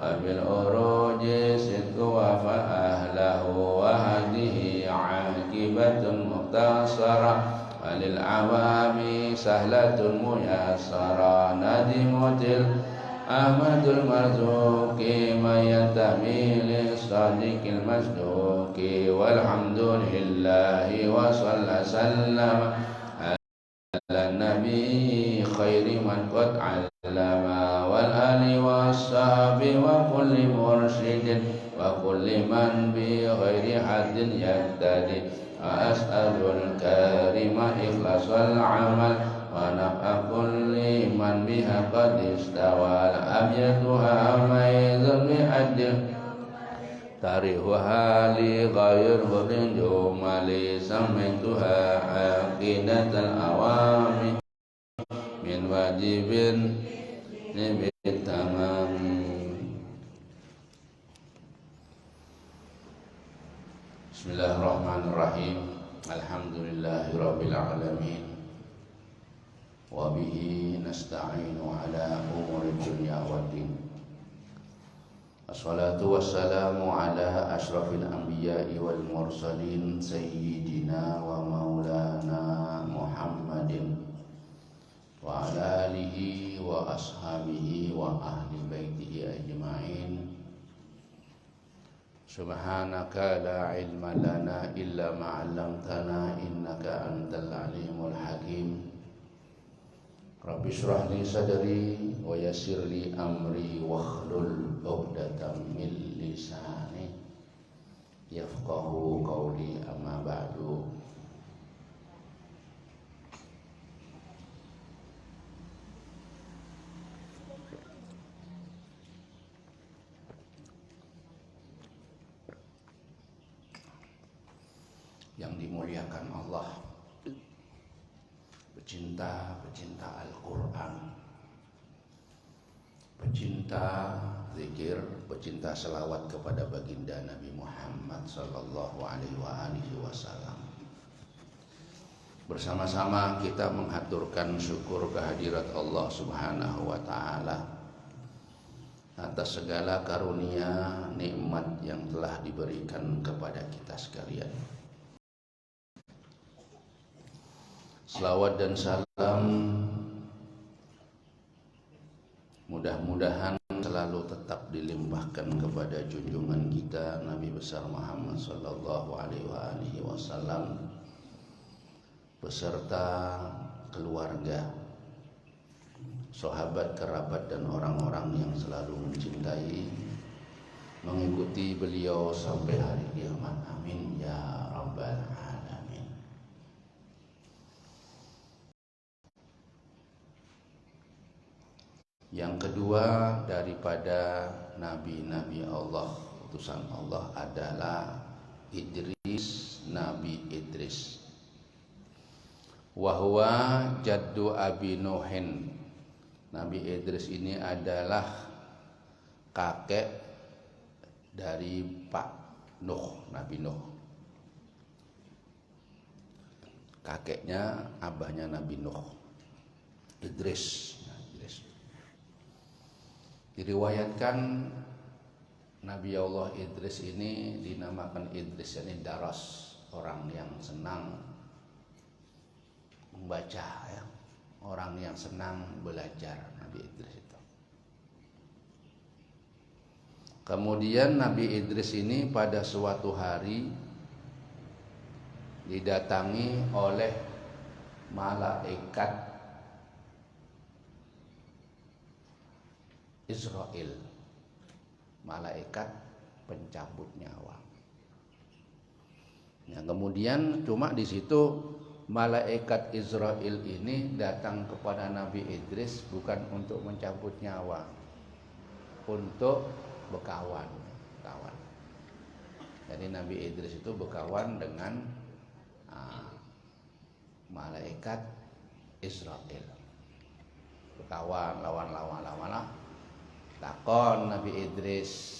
وبالأروج صدق وفأهله وهذه عاقبة مختصرة وللعوام سهلة ميسرة ندمت أحمد المرزوق من ينتمي للصادق المصدوق والحمد لله وصلى سلم على النبي خير من قد علم والآل والصحب وكل مرشد وكل من بغير حد يهتدي وأسأل الكريم إخلاص العمل ونفع كل من بها قد استوى أبيتها ميز بأدل تاريخها لغير هدى جمالي سميتها عقيدة الأوام من واجب بالتمام. Bismillahirrahmanirrahim. Alhamdulillahirabbil alamin. Wa bihi nasta'inu ala umuri dunya waddin. Assalatu wassalamu ala asyrafil anbiya'i wal mursalin sayyidina wa maulana Muhammadin wa ala alihi wa ashabihi wa ahli baitihi ajma'in. Subhanaka la ilma lana illa ma 'allamtana innaka antal alimul hakim. Rabbi shrah li sadri wa yassir li amri wahlul 'uqdatam min lisani yafqahu qawli amma ba'du. Yang dimuliakan Allah, pecinta Al-Quran, pecinta zikir, pecinta selawat kepada baginda Nabi Muhammad sallallahu alaihi wasallam. Bersama-sama kita menghaturkan syukur kehadirat Allah Subhanahu wa taala atas segala karunia nikmat yang telah diberikan kepada kita sekalian. Selawat dan salam mudah-mudahan selalu tetap dilimpahkan kepada junjungan kita Nabi besar Muhammad sallallahu alaihi wasallam beserta keluarga, sahabat, kerabat dan orang-orang yang selalu mencintai, mengikuti beliau sampai hari kiamat. Amin ya rabbal alamin. Yang kedua daripada nabi-nabi Allah, utusan Allah adalah Idris, Nabi Idris. Wahwa jaddu Abi Nuhin. Nabi Idris ini adalah kakek dari Pak Nuh, Nabi Nuh. Kakeknya, abahnya Nabi Nuh, Idris. Diriwayatkan Nabi Allah Idris ini dinamakan Idris, yakni daras, orang yang senang membaca, ya. Orang yang senang belajar, Nabi Idris itu. Kemudian Nabi Idris ini pada suatu hari didatangi oleh malaikat Israel, malaikat pencabut nyawa. Ya, kemudian cuma di situ malaikat Israel ini datang kepada Nabi Idris bukan untuk mencabut nyawa, untuk berkawan. Jadi Nabi Idris itu berkawan dengan malaikat Israel. Berkawan, lawan. Takon Nabi Idris,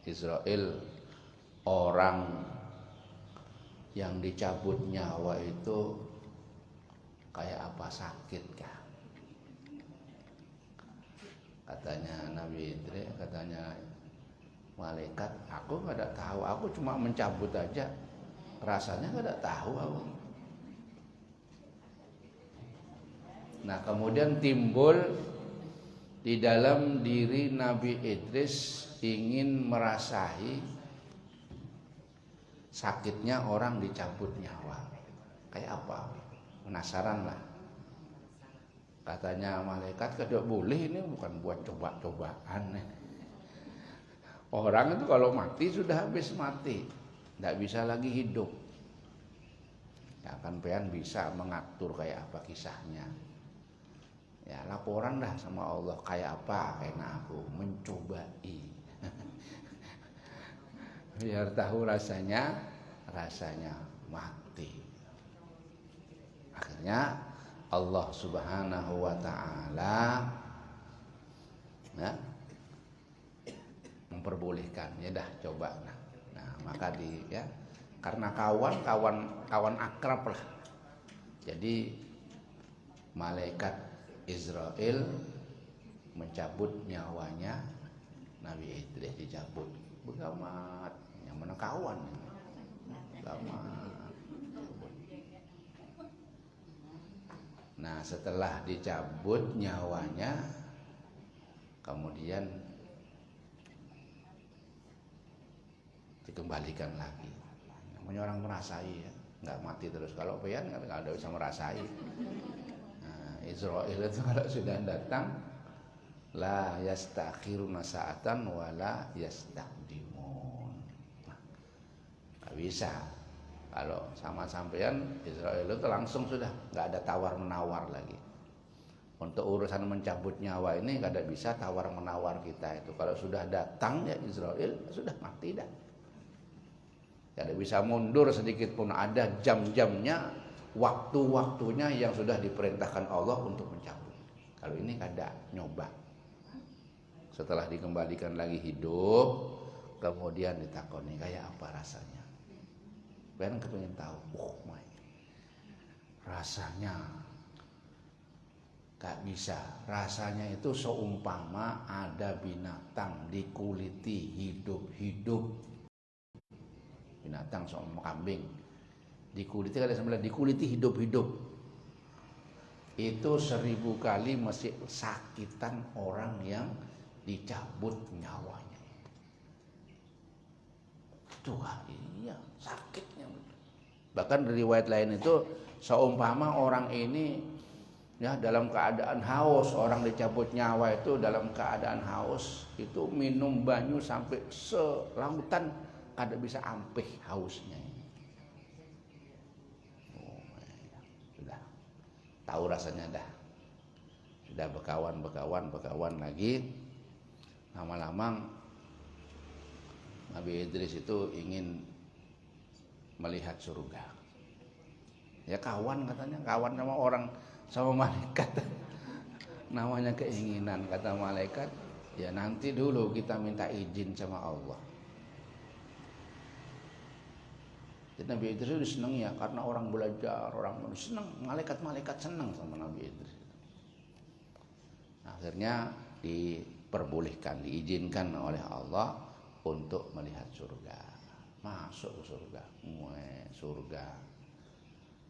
Israel, orang yang dicabut nyawa itu kayak apa, sakit kah? Katanya Nabi Idris, katanya malaikat, aku nggak ada tahu, aku cuma mencabut aja, rasanya nggak ada tahu aku. Nah kemudian timbul di dalam diri Nabi Idris ingin merasahi sakitnya orang dicabut nyawa, kayak apa? Penasaran lah. Katanya malaikat, tidak boleh, ini bukan buat coba-cobaan. Orang itu kalau mati sudah habis mati, tidak bisa lagi hidup. Ya kan pian bisa mengatur kayak apa kisahnya. Ya laporan dah sama Allah kayak apa, kayak aku mencobai. Biar tahu rasanya mati. Akhirnya Allah Subhanahu wa taala memperbolehkan, ya dah coba. Nah, maka karena kawan akrab lah. Jadi malaikat Israel mencabut nyawanya Nabi Idris, dicabut. Begamat yang mana kawan. Nah setelah dicabut nyawanya, kemudian dikembalikan lagi. Namanya orang merasai ya, nggak mati terus. Kalau pian nggak ada bisa merasai. Nah, Israel itu kalau sudah datang, la yastakhiruna sa'atan wala yastaqdimun. Nah, nggak bisa. Kalau sama sampean Israel itu langsung sudah nggak ada tawar menawar lagi. Untuk urusan mencabut nyawa ini nggak ada bisa tawar menawar kita itu. Kalau sudah datang ya Israel sudah mati dah. Nggak ada bisa mundur sedikit pun, ada jam-jamnya, waktu-waktunya yang sudah diperintahkan Allah untuk mencabut. Kalau ini kada nyoba. Setelah dikembalikan lagi hidup, kemudian ditakoni kayak apa rasanya. Ben kepengen tahu, rasanya gak bisa. Rasanya itu seumpama ada binatang dikuliti hidup-hidup. Binatang seumpama kambing dikuliti, ada sembilan dikuliti hidup-hidup. Itu 1000 kali masih sakitan orang yang dicabut nyawanya. Tuh iya sakitnya. Bahkan riwayat lain itu seumpama orang ini ya dalam keadaan haus, orang dicabut nyawa itu dalam keadaan haus, itu minum banyu sampai selautan kada bisa ampih hausnya. Sudah tahu rasanya dah. Sudah berkawan lagi. Lama-lama Nabi Idris itu ingin melihat surga. Ya kawan katanya, kawan sama orang, sama malaikat. Namanya keinginan, kata malaikat, ya nanti dulu kita minta izin sama Allah. Jadi Nabi Idris itu senang ya, karena orang belajar, orang senang, malaikat-malaikat senang sama Nabi Idris. Akhirnya diperbolehkan, diizinkan oleh Allah untuk melihat surga. Masuk ke surga.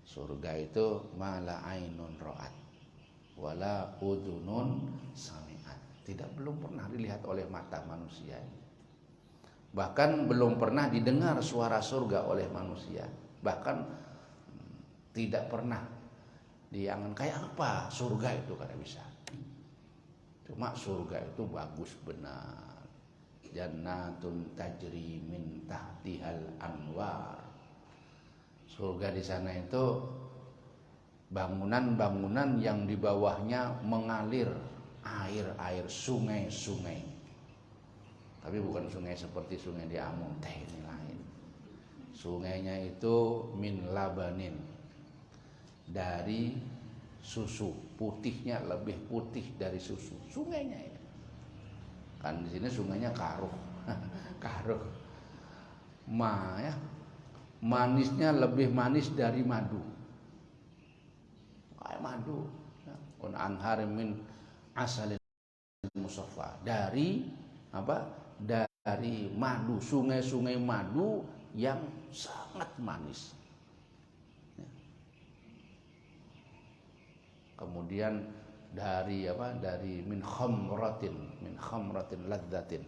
Surga itu mala ainun ra'at wala udunun sami'at. belum pernah dilihat oleh mata manusia. Bahkan belum pernah didengar suara surga oleh manusia. Bahkan tidak pernah diangan kayak apa surga itu kada bisa. Cuma surga itu bagus benar. Jannatun tajri min tahtihal anwar. Surga di sana itu bangunan-bangunan yang di bawahnya mengalir air-air, sungai-sungai. Tapi bukan sungai seperti sungai di Amung, ini lain. Sungainya itu min labanin, dari susu, putihnya lebih putih dari susu. Sungainya itu. Kan di sini sungainya Karuh. Karuh. Ya, manisnya lebih manis dari madu. Kayak madu. Un anhar min asalin musaffa. Dari apa? Dari madu, sungai-sungai madu yang sangat manis. Kemudian dari apa? Dari min khamratin ladzatin.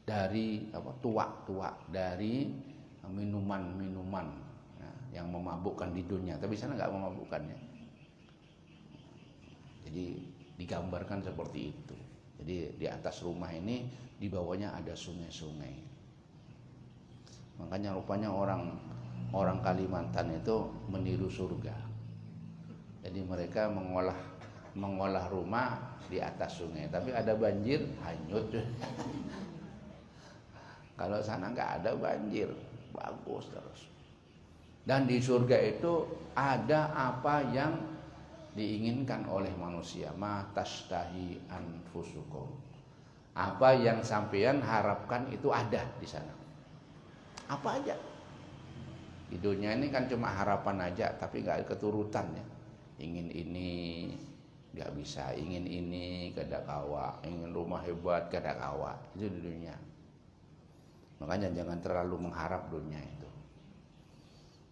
Dari apa? Tuak-tuak, dari minuman-minuman yang memabukkan di dunia. Tapi sana enggak memabukkannya. Jadi digambarkan seperti itu. Jadi di atas rumah ini di bawahnya ada sungai-sungai. Makanya rupanya orang Kalimantan itu meniru surga. Jadi mereka mengolah rumah di atas sungai, tapi ada banjir hanyut. Kalau sana nggak ada banjir, bagus terus. Dan di surga itu ada apa yang diinginkan oleh manusia, ma tashtahi anfusukum. Apa yang sampean harapkan itu ada di sana. Apa aja. Di dunia ini kan cuma harapan aja, tapi nggak ada keturutan ya. Ingin ini nggak bisa, ingin ini kada kawa, ingin rumah hebat kada kawa. Itu di dunia. Makanya jangan terlalu mengharap dunia itu.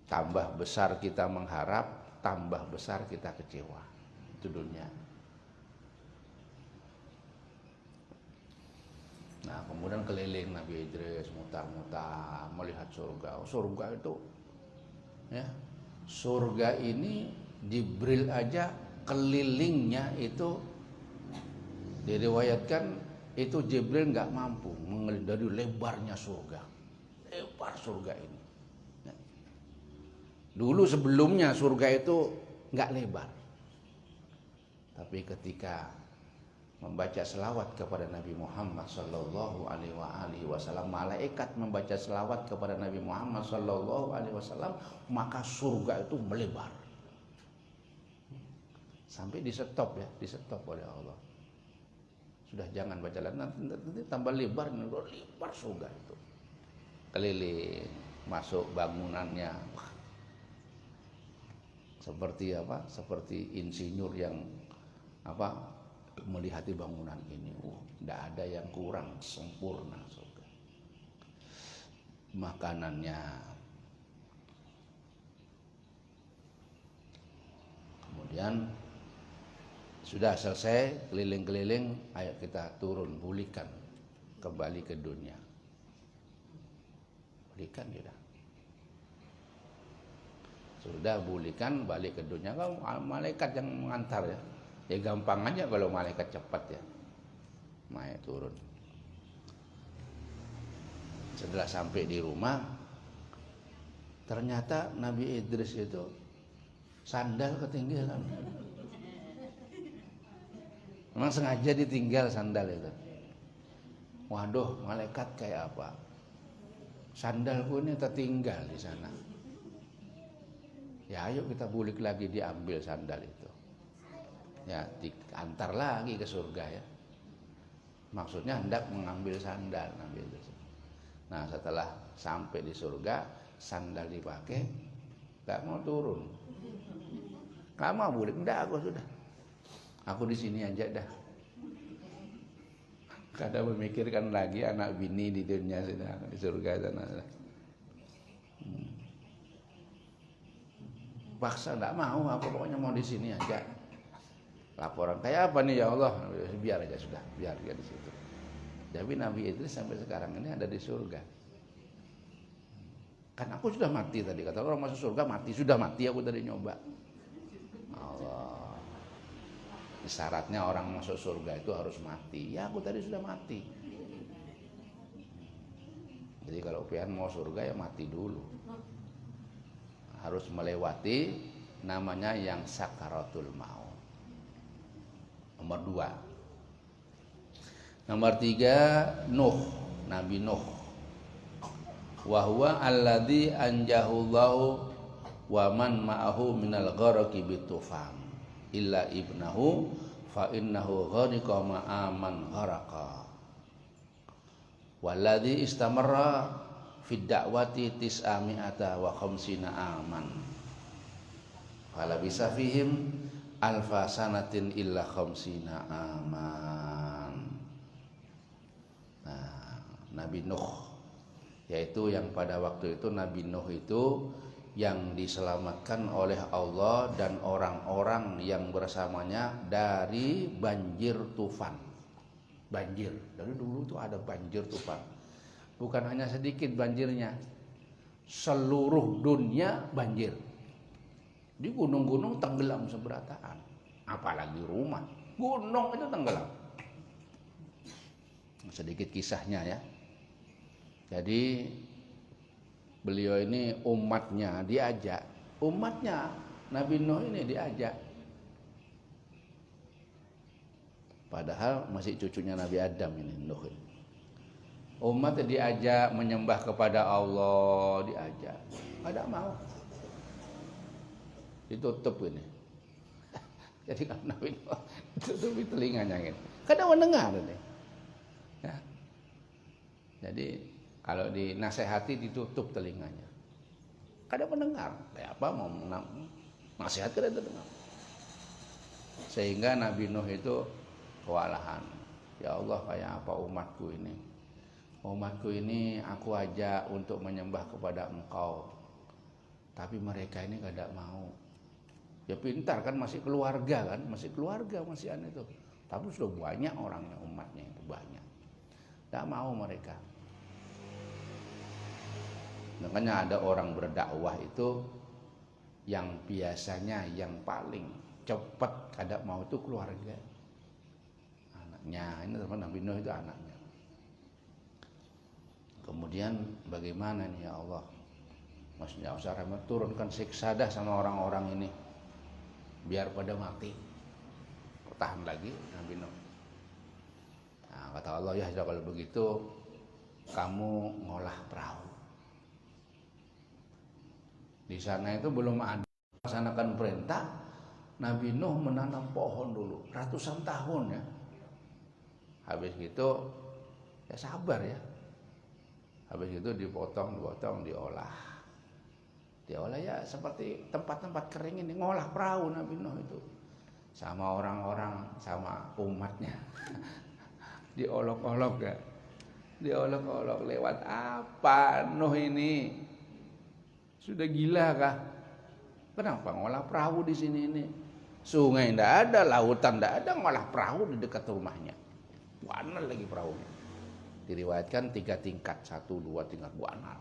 Tambah besar kita mengharap, tambah besar kita kecewa. Itu dunia. Nah, kemudian keliling Nabi Idris, mutar-mutar melihat surga. Surga itu, ya, surga ini Jibril aja kelilingnya itu diriwayatkan itu Jibril nggak mampu dari lebarnya surga, lebar surga ini. Dulu sebelumnya surga itu nggak lebar, tapi ketika membaca selawat kepada Nabi Muhammad sallallahu alaihi wasallam, malaikat membaca selawat kepada Nabi Muhammad sallallahu alaihi wasallam, maka surga itu melebar. Sampai di stop oleh Allah. Sudah jangan baca lagi, nanti tambah lebar surga itu. Keliling, masuk bangunannya. Seperti apa? Seperti insinyur yang apa? Melihati bangunan ini, tidak ada yang kurang, sempurna surga. Makanannya, kemudian sudah selesai keliling-keliling, ayo kita turun, pulihkan kembali ke dunia. Pulihkan sudah pulihkan balik ke dunia. Kalau malaikat yang mengantar ya. Ya gampang aja kalau malaikat cepat ya. Mai turun. Setelah sampai di rumah, ternyata Nabi Idris itu sandal ketinggalan. Memang sengaja ditinggal sandal itu. Waduh, malaikat kayak apa? Sandalku ini tertinggal di sana. Ya ayo kita balik lagi, diambil sandal itu. Ya diantar lagi ke surga ya. Maksudnya hendak mengambil sandal Nabi Idris. Nah setelah sampai di surga, sandal dipakai, gak mau turun. Gak mau balik, enggak aku sudah. Aku di sini aja dah. Kadang memikirkan lagi anak bini di dunia sana, di surga sana. Paksa enggak mau, aku pokoknya mau di sini aja. laporan kayak apa nih ya Allah, biar aja sudah, biar dia di situ. Tapi Nabi Idris sampai sekarang ini ada di surga. Kan aku sudah mati tadi, kata orang masuk surga mati, sudah mati aku tadi nyoba. Allah. Syaratnya orang masuk surga itu harus mati. Ya aku tadi sudah mati. Jadi kalau pian mau surga ya mati dulu. Harus melewati namanya yang sakaratul maut. Nomor 2. Nomor 3, Nuh, Nabi Nuh. Wa huwa alladzi anjahullahu wa man ma'ahu minal gharaqi bitufan illa ibnahu fa innahu ghariqa ma'aman gharaqa. Walladzi istamarra fid da'wati tis'ami'ata wa khamsina aman. Fala bisa fihim alfa sanatin illa khamsina aman. Nah, Nabi Nuh, yaitu yang pada waktu itu Nabi Nuh itu yang diselamatkan oleh Allah dan orang-orang yang bersamanya dari banjir tufan. Banjir, dari dulu tuh ada banjir tufan. Bukan hanya sedikit banjirnya, seluruh dunia banjir. Di gunung-gunung tenggelam seberataan, apalagi rumah, gunung itu tenggelam. Sedikit kisahnya ya. Jadi beliau ini umatnya diajak, umatnya Nabi Nuh ini diajak. Padahal masih cucunya Nabi Adam ini Nuh ini. Umatnya diajak menyembah kepada Allah, diajak, ada mau. Ditutup ini. Jadi kalau Nabi Nuh tutupi telinganya gitu. Kadang mendengar ini. Ya. Jadi kalau dinasehati ditutup telinganya. Kadang mendengar, kayak apa mau nasihat kada terdengar. Sehingga Nabi Nuh itu kewalahan. Ya Allah, kayak apa umatku ini? Umatku ini aku ajak untuk menyembah kepada Engkau. Tapi mereka ini kada mau. Ya pintar kan, masih keluarga kan, masih aneh itu. Tapi sudah banyak orangnya, umatnya itu banyak. Tak mau mereka. Makanya ada orang berdakwah itu yang biasanya yang paling cepat kada mau itu keluarga. Anaknya, ini teman Nabi Nuh itu anaknya. Kemudian bagaimana nih ya Allah? Maksudnya usah rahmat turunkan siksa dah sama orang-orang ini. Biar pada mati. Tahan lagi Nabi Nuh. Nah, kata Allah, ya kalau begitu kamu ngolah perahu. Di sana itu belum ada melaksanakan perintah. Nabi Nuh menanam pohon dulu ratusan tahun ya. Habis gitu ya sabar ya. Habis itu dipotong, diolah ya seperti tempat-tempat kering ini, ngolah perahu Nabi Nuh itu sama orang-orang, sama umatnya. Diolok-olok ya, diolok-olok. Lewat apa Nuh ini? Sudah gila kah? Kenapa ngolah perahu di sini ini? Sungai ndak ada, lautan ndak ada, ngolah perahu di dekat rumahnya. Buanal lagi perahunya. Diriwayatkan 3 tingkat, 1, 2 tingkat buanal.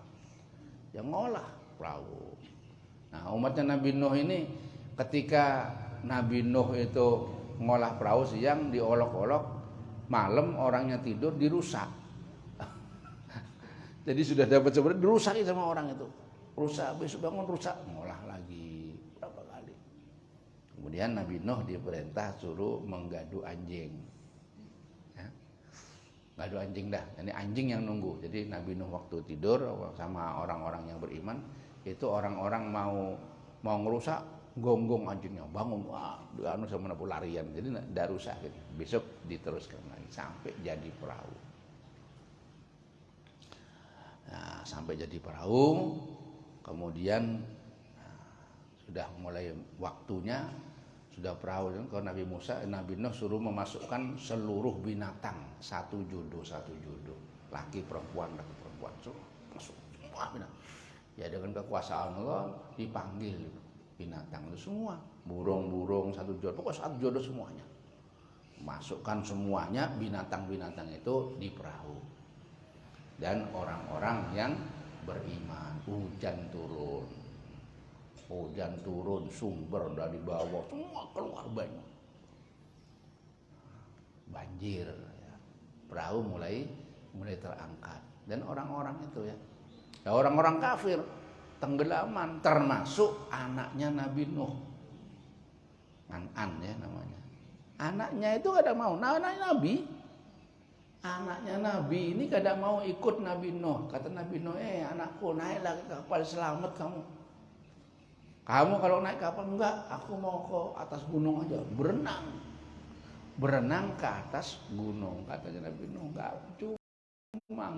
Yang ngolah perahu. Nah, umatnya Nabi Nuh ini ketika Nabi Nuh itu ngolah perahu siang diolok-olok, malam orangnya tidur dirusak. Jadi sudah dapat sebenarnya dirusaki sama orang itu. Rusak, besok bangun rusak, ngolah lagi berapa kali. Kemudian Nabi Nuh diperintah suruh menggadu anjing. Ya. Gadu anjing dah, ini anjing yang nunggu. Jadi Nabi Nuh waktu tidur sama orang-orang yang beriman, itu orang-orang mau ngerusak, gonggong anjingnya, bangun, wah, anu sama napu larian. Jadi dah rusak gitu. Besok diteruskan lagi sampai jadi perahu. Nah, sampai jadi perahu. Kemudian sudah mulai waktunya, sudah perahu. Kalau Nabi Nuh suruh memasukkan seluruh binatang satu jodoh, laki perempuan, suruh masuk semua binatang. Ya dengan kekuasaan Allah dipanggil binatang itu semua, burung-burung satu jodoh, pokoknya satu jodoh semuanya. Masukkan semuanya binatang-binatang itu di perahu. Dan orang-orang yang beriman, hujan turun, sumber dari bawah semua keluar banyak. Banjir, ya. Perahu mulai terangkat. Dan orang-orang itu ya, orang-orang kafir tenggelaman, termasuk anaknya Nabi Nuh, An ya namanya. Anaknya itu kada mau, anaknya Nabi ini kada mau ikut Nabi Nuh. Kata Nabi Nuh, anakku naiklah ke kapal, selamat kamu. Kamu kalau naik kapal, enggak, aku mau ke atas gunung aja, berenang ke atas gunung. Katanya Nabi Nuh, enggak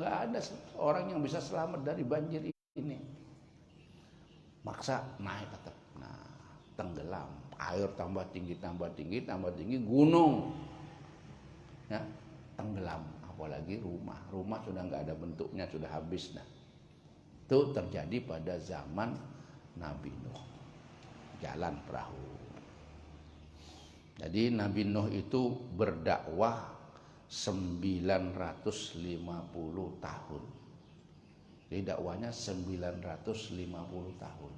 ada orang yang bisa selamat dari banjir ini. Maksa naik tetap, tenggelam, air tambah tinggi, gunung ya tenggelam. Apalagi rumah sudah nggak ada bentuknya, sudah habis. Itu terjadi pada zaman Nabi Nuh, jalan perahu. Jadi Nabi Nuh itu berdakwah 950 tahun. Jadi dakwahnya 950 tahun.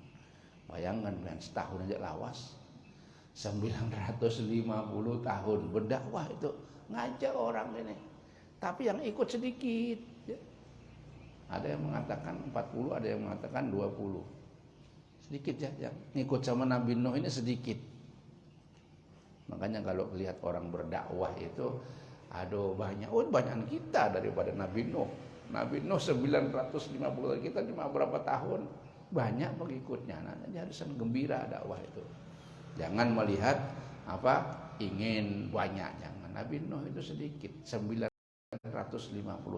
Bayangkan kan, setahun aja lawas. 950 tahun berdakwah itu, ngajak orang ini. Tapi yang ikut sedikit. Ada yang mengatakan 40, ada yang mengatakan 20. Sedikit ya, yang ikut sama Nabi Nuh ini sedikit. Makanya kalau lihat orang berdakwah itu, aduh banyak kita daripada Nabi Nuh. Nabi Nuh 950, kita cuma berapa tahun, banyak pengikutnya. Jadi harus gembira dakwah itu. Jangan melihat ingin banyak, jangan. Nabi Nuh itu sedikit, 950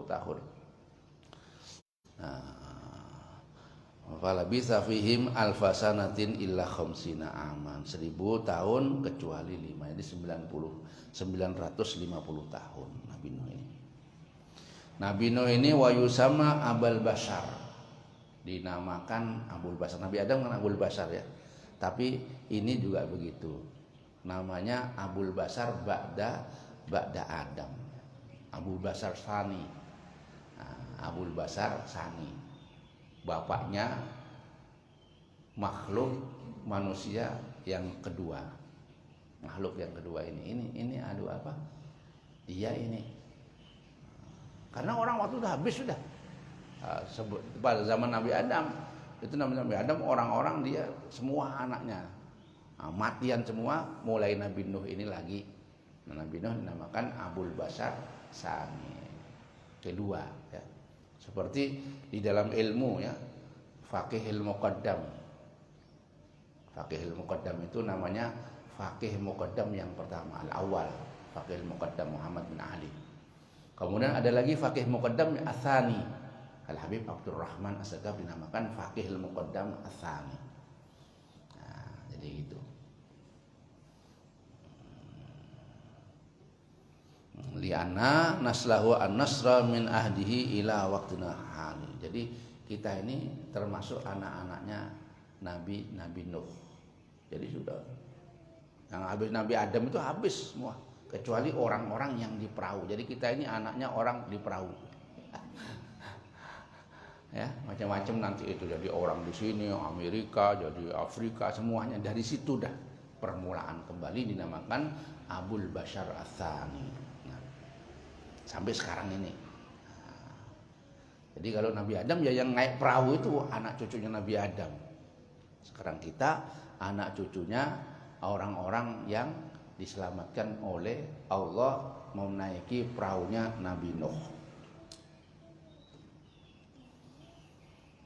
tahun. Falabitha fihim alfasanatin illa khamsina aman, 1000 tahun kecuali 5, jadi 950 tahun Nabi Nuh ini. Nabi Nuh ini wayusama Abul Bashar, dinamakan Abul Bashar. Nabi Adam kan Abul Bashar ya, tapi ini juga begitu, namanya Abul Bashar ba'da Adam, Abul Bashar Sani. Abul Bashar Sani, bapaknya makhluk manusia yang kedua. Makhluk yang kedua ini aduh apa? Dia ini. Karena orang waktu sudah habis sudah. Pada zaman Nabi Adam, itu Nabi Adam, orang-orang dia semua anaknya matian semua, mulai Nabi Nuh ini lagi. Nabi Nuh dinamakan Abul Bashar Sani, kedua ya. Seperti di dalam ilmu ya, Faqihul Muqaddam. Faqihul Muqaddam itu namanya Faqih Muqaddam yang pertama, al-awwal, Faqihul Muqaddam Muhammad bin Ali. Kemudian ada lagi Faqih Muqaddam Ats-Tsani, Al-Habib Abdurrahman As-Sagaf dinamakan Faqihul Muqaddam Ats-Tsani. Jadi gitu. Li'anna naslahu an-nasra min ahdihi ila waqtina hali. Jadi kita ini termasuk anak-anaknya Nabi Nuh. Jadi sudah yang habis Nabi Adam itu habis semua, kecuali orang-orang yang di perahu. Jadi kita ini anaknya orang di perahu. Ya, macam-macam nanti itu, jadi orang di sini, Amerika, jadi Afrika, semuanya dari situ dah permulaan kembali dinamakan Abul Bashar Ats-Tsani. Sampai sekarang ini. Jadi kalau Nabi Adam ya yang naik perahu itu anak cucunya Nabi Adam. Sekarang kita anak cucunya orang-orang yang diselamatkan oleh Allah menaiki perahunya Nabi Nuh.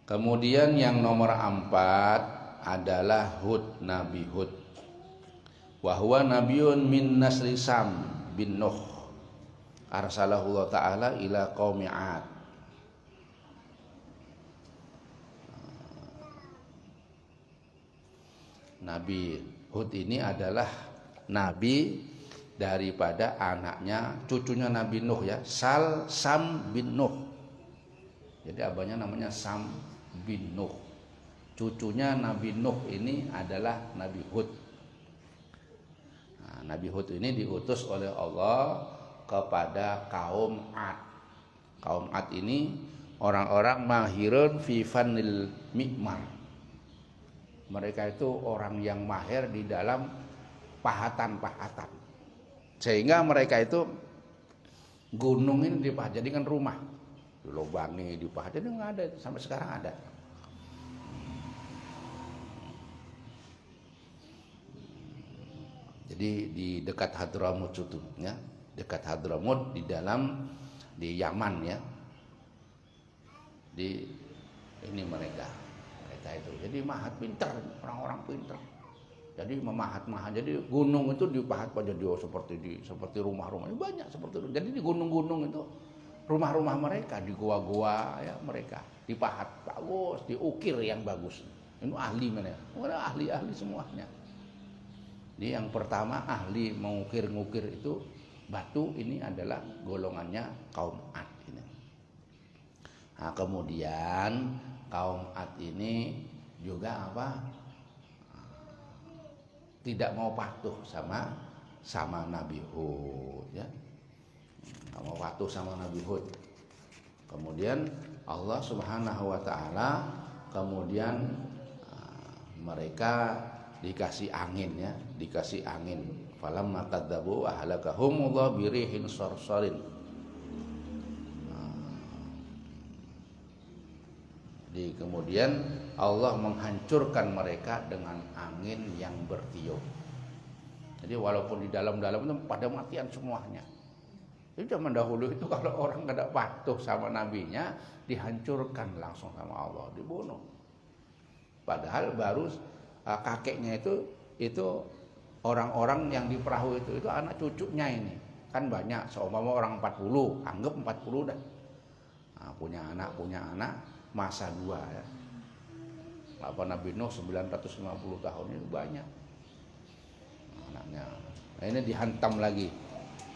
Kemudian yang nomor 4 adalah Hud, Nabi Hud. Wa huwa nabiyyun min nasli Sam bin Nuh. Arsalahu Allah Ta'ala ila qaumi 'ad. Nabi Hud ini adalah nabi daripada anaknya, cucunya Nabi Nuh ya, Sam bin Nuh. Jadi abahnya namanya Sam bin Nuh. cucunya Nabi Nuh ini adalah Nabi Hud. Nah, Nabi Hud ini diutus oleh Allah kepada kaum Ad. Kaum Ad ini orang-orang mahirun fi fanil mi'mar. Mereka itu orang yang mahir di dalam pahatan-pahatan. Sehingga mereka itu gunung ini dipahat jadikan rumah, dilubangi, dipahat, jadi nggak ada, sampai sekarang ada. Jadi di dekat Hadramut itu, ya, dekat Hadramut di Yaman, ya, di ini mereka itu. Jadi mahat pintar, orang-orang pintar. Jadi memahat-mahat. Jadi gunung itu dipahat pada dia seperti rumah-rumah. Banyak seperti itu. Jadi di gunung-gunung itu rumah-rumah mereka, di gua-gua ya mereka dipahat bagus, diukir yang bagus. Ini ahli mana? Ahli-ahli semuanya. Jadi yang pertama ahli mengukir-ngukir itu batu, ini adalah golongannya kaum Ad ini. Nah, kemudian kaum Ad ini juga apa? Tidak mau patuh sama Nabi Hud, ya. Tidak mau patuh sama Nabi Hud. Kemudian Allah Subhanahu wa taala kemudian mereka dikasih angin, ya, dikasih angin. Falamma kadzabu ahlakahumullah birihin sarsarin. Jadi kemudian Allah menghancurkan mereka dengan angin yang bertiup. Jadi walaupun di dalam-dalam itu pada matian semuanya. Jadi zaman dahulu itu kalau orang tidak patuh sama nabinya, dihancurkan langsung sama Allah, dibunuh. Padahal baru kakeknya itu orang-orang yang di perahu itu anak cucunya ini. Kan banyak, seumpama orang 40, anggap 40 dah. Nah, punya anak, masa 2, ya. Apa Nabi Nuh 950 tahun itu banyak anaknya. Nah, ini dihantam lagi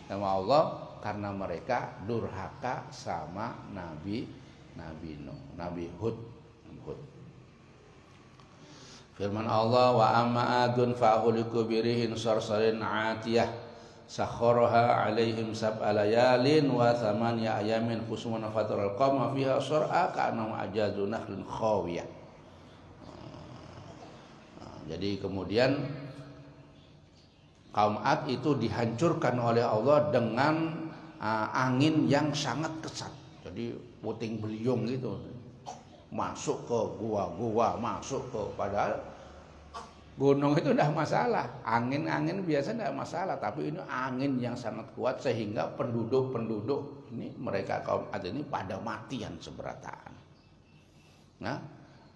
sama Allah karena mereka durhaka sama Nabi Nuh, Nabi Hud. Firman Allah, wa amma adun fa'uliku birihin sarsarin atiyah sakharaha alaihim sab'a layalin wa thamaniya ayamin husumana fataral qawma fiha sur'a ka'annahum ajazu nakhlin khawiyah. Jadi kemudian kaum Ad itu dihancurkan oleh Allah dengan angin yang sangat kesat. Jadi puting beliung gitu, masuk ke gua-gua, masuk ke, padahal gunung itu tidak masalah, angin biasa tidak masalah, tapi ini angin yang sangat kuat sehingga penduduk ini mereka kaum Ad ini pada matian seberataan. Nah,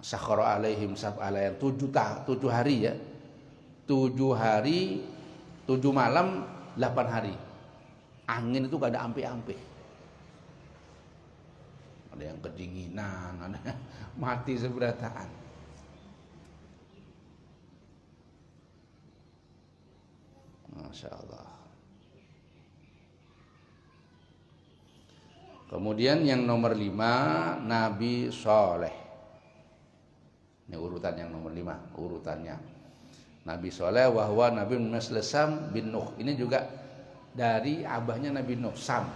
sakhara alaihim sab'alayan 7 hari, ya. 7 hari, 7 malam, 8 hari. Angin itu gak ada ampe-ampe. Ada yang kedinginan, ada yang mati seberataan. Masya Allah. Kemudian yang nomor 5, Nabi Soleh. Ini urutan yang nomor 5, urutannya. Nabi Soleh wahwa Nabi Maslesam bin Nuh. Ini juga dari abahnya Nabi Nuh, Sam.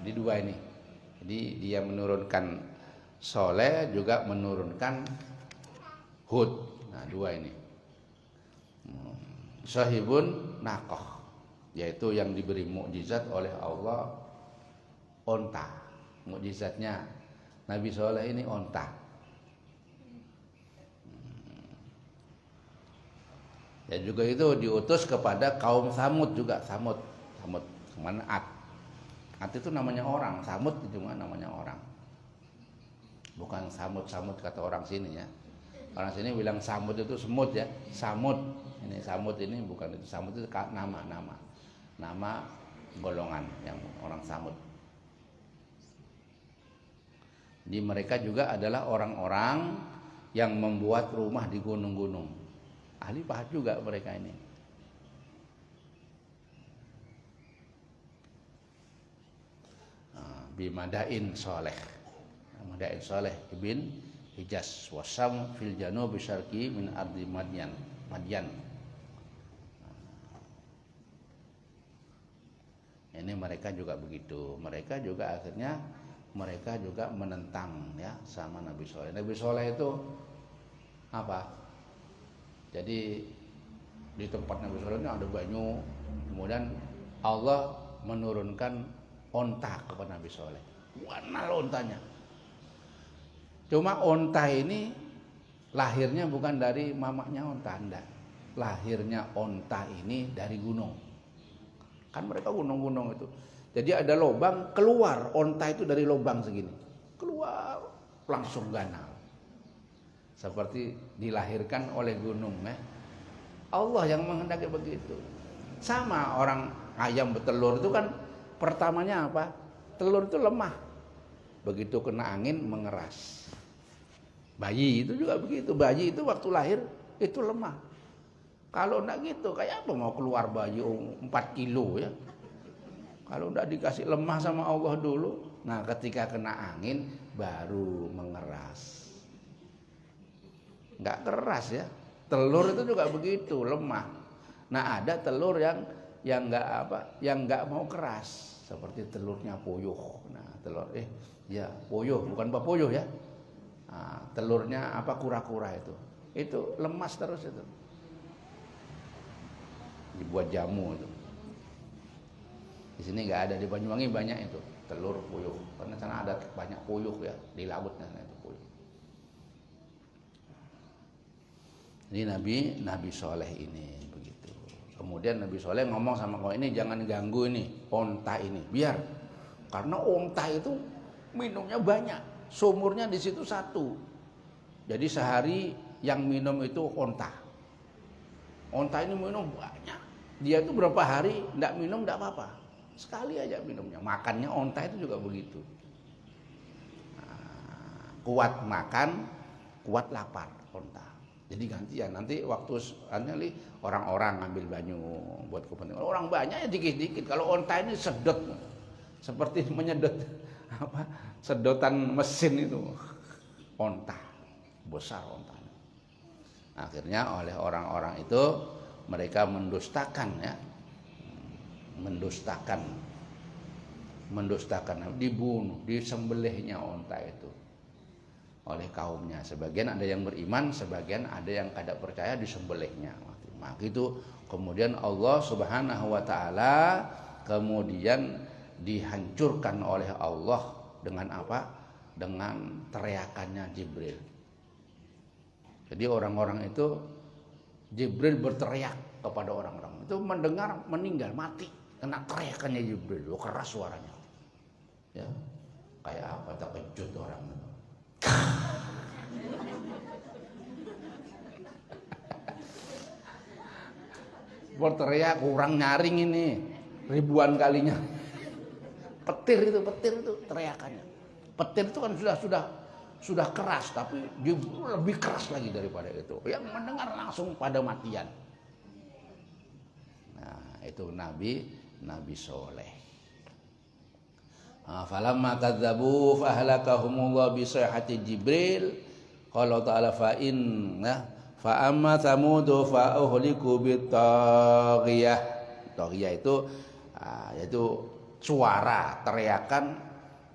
Di 2 ini. Jadi dia menurunkan Soleh, juga menurunkan Hud. Nah, 2 ini. Sahibun Naqah, yaitu yang diberi mukjizat oleh Allah, onta. Mukjizatnya Nabi Soleh ini onta. Ya juga itu diutus kepada kaum Samud juga. Samud kemana? Ad itu namanya orang, Samud itu namanya orang. Bukan Samud kata orang sini, ya. Orang sini bilang Samud itu semut, ya. Samud. Ini Samud ini bukan itu. Samud itu nama golongan yang orang Samud. Jadi mereka juga adalah orang-orang yang membuat rumah di gunung-gunung. Ahli pahat juga mereka ini. Bimadain Soleh. Madain Soleh ibn Hijaz, wasam fil janubi syarqi min ardi Madyan. Ini mereka juga begitu. Mereka juga akhirnya menentang ya sama Nabi Soleh. Nabi Soleh itu apa? Jadi di tempat Nabi Soleh ini ada banyu. Kemudian Allah menurunkan onta kepada Nabi Soleh. Mana ontanya? Cuma onta ini lahirnya bukan dari mamanya onta, enggak. Lahirnya onta ini dari gunung. Kan mereka gunung-gunung itu. Jadi ada lubang, keluar onta itu dari lubang segini. Keluar langsung ganal. Seperti dilahirkan oleh gunung ya. Allah yang menghendaki begitu. Sama orang ayam bertelur itu kan pertamanya apa? Telur itu lemah. Begitu kena angin mengeras. Bayi itu juga begitu. Bayi itu waktu lahir itu lemah. Kalau enggak gitu, kayak apa mau keluar bayi 4 kilo ya. Kalau enggak dikasih lemah sama Allah dulu, nah ketika kena angin baru mengeras. Enggak keras ya. Telur itu juga begitu, lemah. Nah, ada telur yang enggak mau keras, seperti telurnya puyuh. Nah, puyuh, bukan puyuh ya. Nah, telurnya kura-kura itu. Itu lemas terus itu. Dibuat jamu itu. Di sini nggak ada, di Banyuwangi banyak itu telur puyuh, karena sana ada banyak puyuh ya di lautnya itu puyuh. Ini Nabi Soleh ini begitu. Kemudian Nabi Soleh ngomong sama kau ini, jangan ganggu ini onta ini, biar, karena onta itu minumnya banyak, sumurnya di situ satu. Jadi sehari yang minum itu onta. Onta ini minum banyak. Dia itu berapa hari enggak minum enggak apa-apa. Sekali aja minumnya. Makannya onta itu juga begitu. Nah, kuat makan, kuat lapar onta. Jadi gantian. Nanti waktu orang-orang ngambil banyu buat kepentingan. Orang banyak ya dikit-dikit. Kalau onta ini sedot. Seperti menyedot sedotan mesin itu. Onta. Besar ontanya. Akhirnya oleh orang-orang itu mereka mendustakan, dibunuh, disembelihnya onta itu oleh kaumnya. Sebagian ada yang beriman, sebagian ada yang tidak percaya, disembelihnya. Maka itu kemudian Allah Subhanahu wa taala kemudian dihancurkan oleh Allah dengan apa? Dengan teriakannya Jibril. Jadi orang-orang itu, Jibril berteriak kepada orang-orang itu, mendengar meninggal mati kena teriakannya Jibril. Keras suaranya ya, kayak apa, terkejut orang itu. Berteriak, kurang nyaring ini ribuan kalinya. Petir itu teriakannya. Petir itu kan sudah keras, tapi lebih keras lagi daripada itu. Yang mendengar langsung pada matian. Nah, itu Nabi Soleh. Falamma kadzabu fahlakahumullah bi sayhati Jibril. Qala ta'ala fa amma tsamudu fa uhliku bitaghiyah. Taghiyah itu yaitu suara teriakan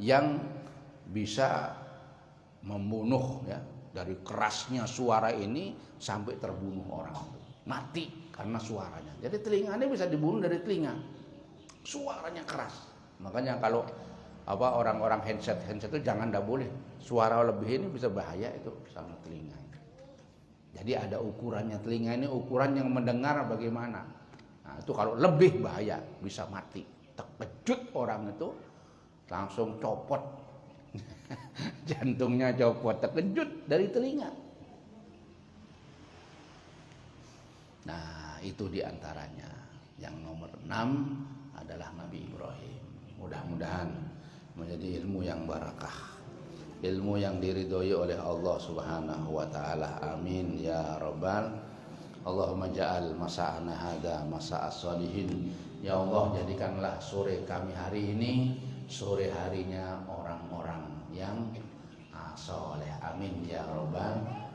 yang bisa membunuh ya, dari kerasnya suara ini sampai terbunuh orang, mati karena suaranya. Jadi telinganya bisa dibunuh dari telinga, suaranya keras. Makanya kalau orang-orang handset itu jangan, enggak boleh suara lebih, ini bisa bahaya itu sama telinga. Jadi ada ukurannya, telinga ini ukuran yang mendengar bagaimana. Nah, itu kalau lebih bahaya bisa mati. Terkejut orang itu langsung copot. Jantungnya copot, terkejut dari telinga. Nah, itu diantaranya. Yang nomor 6 adalah Nabi Ibrahim. Mudah-mudahan menjadi ilmu yang barakah, ilmu yang diridhoi oleh Allah Subhanahu wa taala. Amin ya rabbal. Allahumma ja'al masa'ana hadza masa'as sholihin. Ya Allah, jadikanlah sore kami hari ini sore harinya orang-orang yang soleh. Amin ya robbal.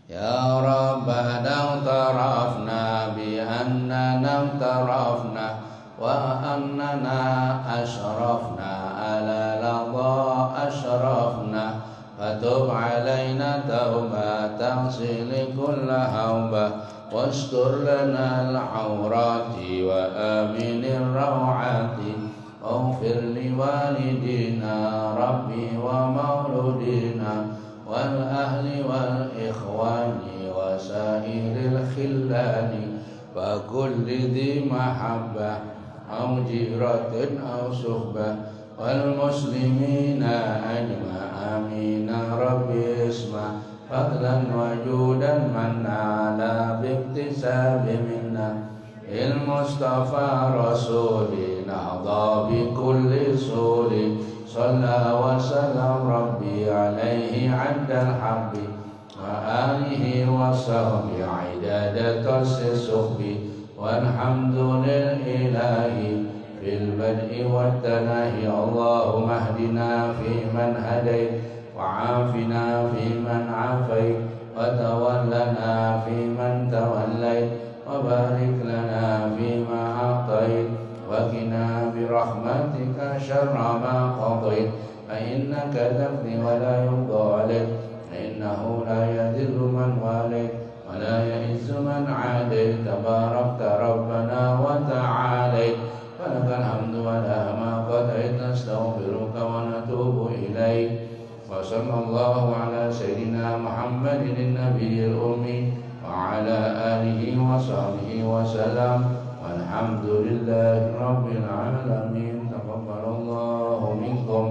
Ya Rabbana tarafna bi annana tarafna wa annana ashrafna ala ladha ashrafna fatub alaina taubatan sili kulla hawbah wastur lana al-awrati wa aminir rawati waghfir li walidina rabbi wa mauludina wal ahli wal ikhwani wa sairil khillani wa kulli dhi mahabbah aw jiratin aw suhbah wal muslimina ajma amina rabbi isma fadlan wa judan manna la biktisabi minna il mustafa rasulina adha bi kulli suli Salla wa sallam Rabbi alaihi addal habbi wa alihi wa sahbi idadatas suhbi walhamdulil ilahi fil bad'i wat tanahi Allahumma hdina fi man hadait wa afina fi man afait wa tawallana fi man tawallait wa barik lana fi ma a'tait وقنا برحمتك شر ما قضيت فإنك تقضي ولا يقضى عليك إنه لا يذل من واليت ولا يعز من عاديت تباركت ربنا وتعاليت فلك الحمد على ما قضيت نستغفرك ونتوب إليك وصلى الله على سيدنا محمد النبي الأمي وعلى آله وصحبه وسلم والحمد لله رب العالمين. تقبل الله منكم.